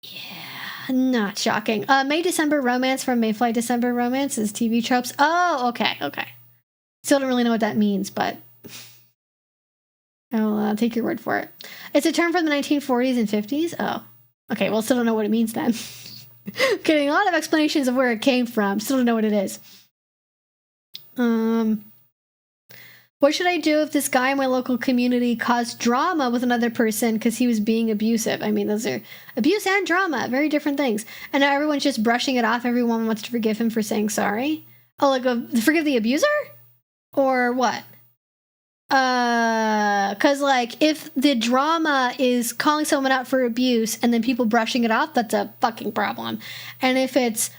Yeah, not shocking. May-December romance from Mayfly December romance is TV tropes. Oh, okay. Still don't really know what that means, but I'll take your word for it. It's a term from the 1940s and 50s. Oh, okay. Well, still don't know what it means then. Getting a lot of explanations of where it came from. Still don't know what it is. What should I do if this guy in my local community caused drama with another person because he was being abusive? I mean, those are abuse and drama, very different things. And now everyone's just brushing it off. Everyone wants to forgive him for saying sorry. Oh, like forgive the abuser? Or what? Because, like, if the drama is calling someone out for abuse and then people brushing it off, that's a fucking problem. And if it's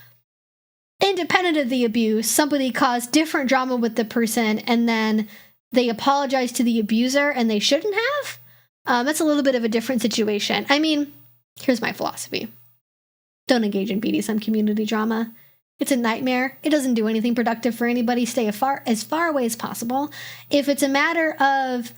independent of the abuse, somebody caused different drama with the person and then they apologize to the abuser and they shouldn't have, that's a little bit of a different situation. I mean, here's my philosophy. Don't engage in BDSM community drama. It's a nightmare. It doesn't do anything productive for anybody. Stay as far away as possible. If it's a matter of,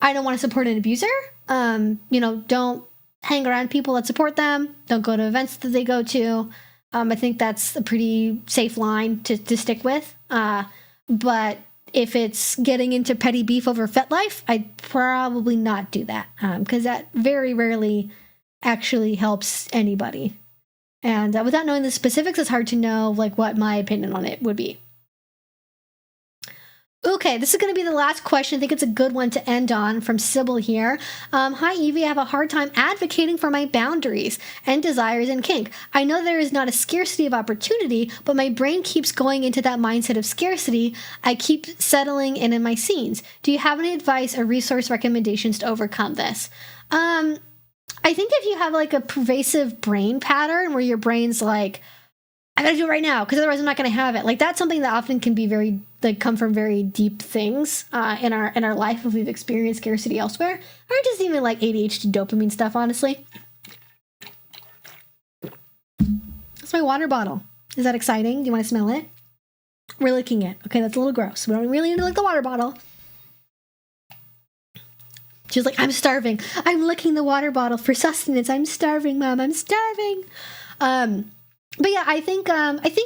I don't want to support an abuser, don't hang around people that support them. Don't go to events that they go to. I think that's a pretty safe line to stick with. But if it's getting into petty beef over FetLife, I'd probably not do that, because that very rarely actually helps anybody. And without knowing the specifics, it's hard to know like what my opinion on it would be. Okay, this is going to be the last question. I think it's a good one to end on from Sybil here. Hi, Evie. I have a hard time advocating for my boundaries and desires in kink. I know there is not a scarcity of opportunity, but my brain keeps going into that mindset of scarcity. I keep settling in my scenes. Do you have any advice or resource recommendations to overcome this? I think if you have like a pervasive brain pattern where your brain's like, I gotta do it right now because otherwise I'm not gonna have it. Like that's something that often can be very come from very deep things in our life if we've experienced scarcity elsewhere, or just even like ADHD dopamine stuff. Honestly, that's my water bottle. Is that exciting? Do you want to smell it? We're licking it. Okay, that's a little gross. We don't really need to lick the water bottle. She's like, I'm starving. I'm licking the water bottle for sustenance. I'm starving, Mom. I'm starving. But yeah, I think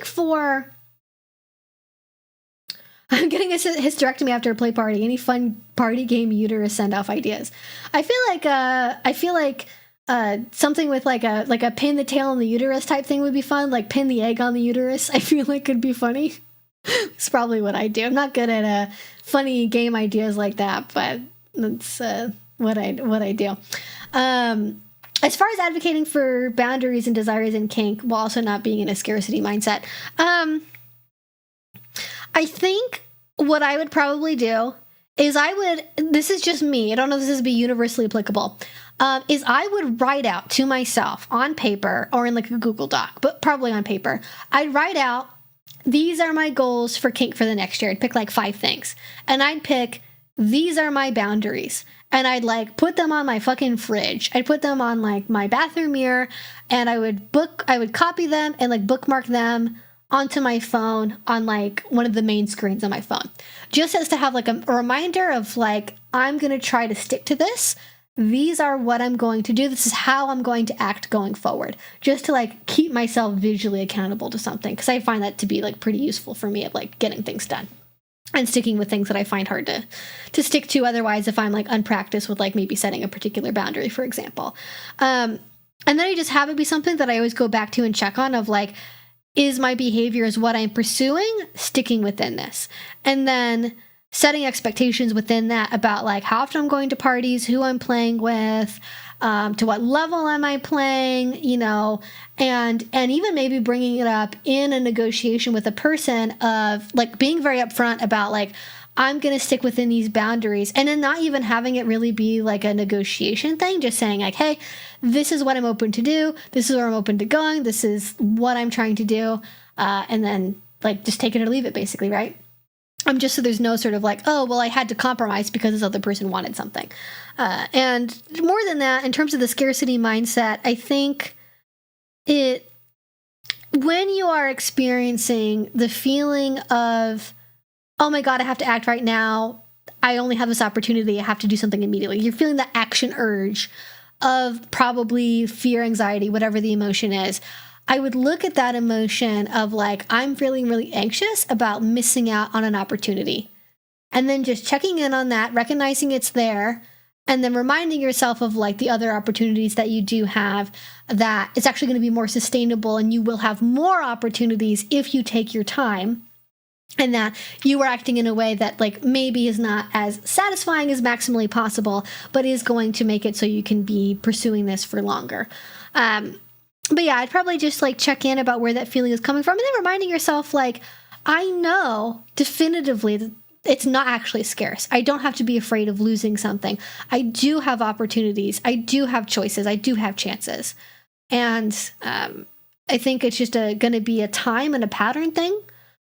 for I'm getting a hysterectomy after a play party. Any fun party game uterus send off ideas? I feel like something with like a pin the tail on the uterus type thing would be fun. Like pin the egg on the uterus. I feel like could be funny. It's probably what I do. I'm not good at funny game ideas like that, but that's what I do. As far as advocating for boundaries and desires in kink while also not being in a scarcity mindset, I think what I would probably do is this is just me, I don't know if this is be universally applicable, is I would write out to myself on paper or in like a Google Doc, but probably on paper. I'd write out, these are my goals for kink for the next year. I'd pick like 5 things. And I'd pick, these are my boundaries. And I'd like put them on my fucking fridge. I'd put them on like my bathroom mirror, and I would copy them and like bookmark them onto my phone on like one of the main screens on my phone. Just as to have like a reminder of like, I'm going to try to stick to this. These are what I'm going to do. This is how I'm going to act going forward. Just to like keep myself visually accountable to something. Because I find that to be like pretty useful for me at like getting things done. And sticking with things that I find hard to stick to otherwise if I'm like unpracticed with like maybe setting a particular boundary, for example. And then I just have it be something that I always go back to and check on of like, is my behavior, is what I'm pursuing sticking within this? And then setting expectations within that about like how often I'm going to parties, who I'm playing with, to what level am I playing, and even maybe bringing it up in a negotiation with a person of like being very upfront about like, I'm going to stick within these boundaries, and then not even having it really be like a negotiation thing, just saying like, hey, this is what I'm open to do. This is where I'm open to going. This is what I'm trying to do. And then like, just take it or leave it basically. Right. Just so there's no sort of like, oh, well, I had to compromise because this other person wanted something. And more than that, in terms of the scarcity mindset, I think when you are experiencing the feeling of, oh my God, I have to act right now. I only have this opportunity. I have to do something immediately. You're feeling the action urge of probably fear, anxiety, whatever the emotion is. I would look at that emotion of like, I'm feeling really anxious about missing out on an opportunity. And then just checking in on that, recognizing it's there, and then reminding yourself of like the other opportunities that you do have, that it's actually going to be more sustainable and you will have more opportunities if you take your time. And that you are acting in a way that like maybe is not as satisfying as maximally possible, but is going to make it so you can be pursuing this for longer. But yeah, I'd probably just like check in about where that feeling is coming from, and then reminding yourself like, I know definitively that it's not actually scarce. I don't have to be afraid of losing something. I do have opportunities. I do have choices. I do have chances. And I think it's just going to be a time and a pattern thing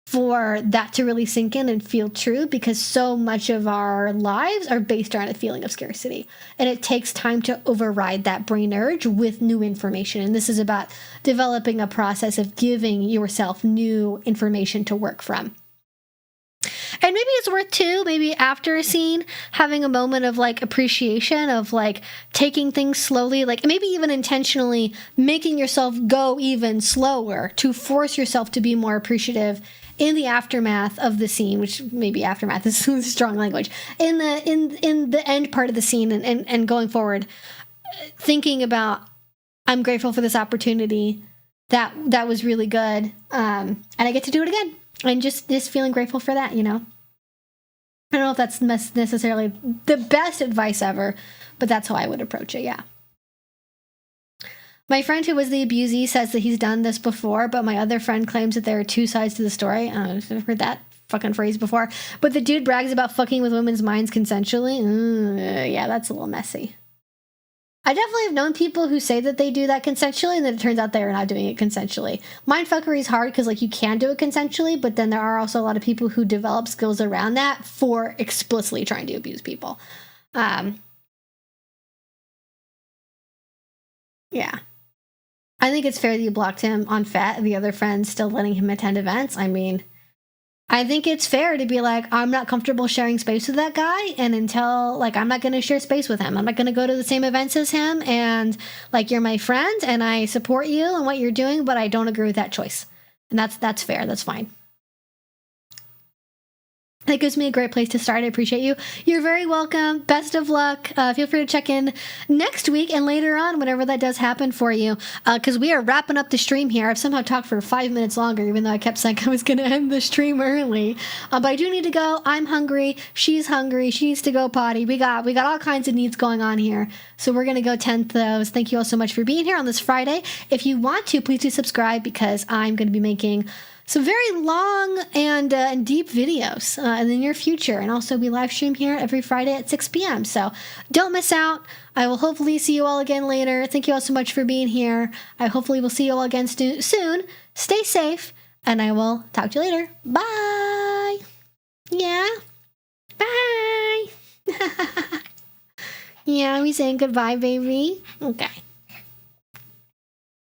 for that to really sink in and feel true, because so much of our lives are based around a feeling of scarcity. And it takes time to override that brain urge with new information. And this is about developing a process of giving yourself new information to work from. And maybe it's worth too, maybe after a scene, having a moment of like appreciation, of like taking things slowly, like maybe even intentionally making yourself go even slower to force yourself to be more appreciative in the aftermath of the scene, which maybe aftermath is strong language, in the end part of the scene, and going forward, thinking about, I'm grateful for this opportunity, that was really good, and I get to do it again, and just feeling grateful for that, you know? I don't know if that's necessarily the best advice ever, but that's how I would approach it, yeah. My friend who was the abusee says that he's done this before, but my other friend claims that there are two sides to the story. I've heard that fucking phrase before. But the dude brags about fucking with women's minds consensually. Yeah, that's a little messy. I definitely have known people who say that they do that consensually, and then it turns out they're not doing it consensually. Mindfuckery is hard because, like, you can do it consensually, but then there are also a lot of people who develop skills around that for explicitly trying to abuse people. Yeah. I think it's fair that you blocked him on FET and the other friends still letting him attend events. I mean, I think it's fair to be like, I'm not comfortable sharing space with that guy, and until, like, I'm not going to share space with him. I'm not going to go to the same events as him, and, like, you're my friend, and I support you and what you're doing, but I don't agree with that choice. And that's fair. That's fine. That gives me a great place to start. I appreciate you. You're very welcome. Best of luck. Feel free to check in next week and later on, whenever that does happen for you, because we are wrapping up the stream here. I've somehow talked for 5 minutes longer, even though I kept saying I was going to end the stream early. But I do need to go. I'm hungry. She's hungry. She needs to go potty. We got all kinds of needs going on here. So we're going to go tend to those. Thank you all so much for being here on this Friday. If you want to, please do subscribe, because I'm going to be making some very long and deep videos in the near future. And also we live stream here every Friday at 6 p.m. So don't miss out. I will hopefully see you all again later. Thank you all so much for being here. I hopefully will see you all again soon. Stay safe, and I will talk to you later. Bye. Yeah. Bye. Yeah, we saying goodbye, baby. Okay.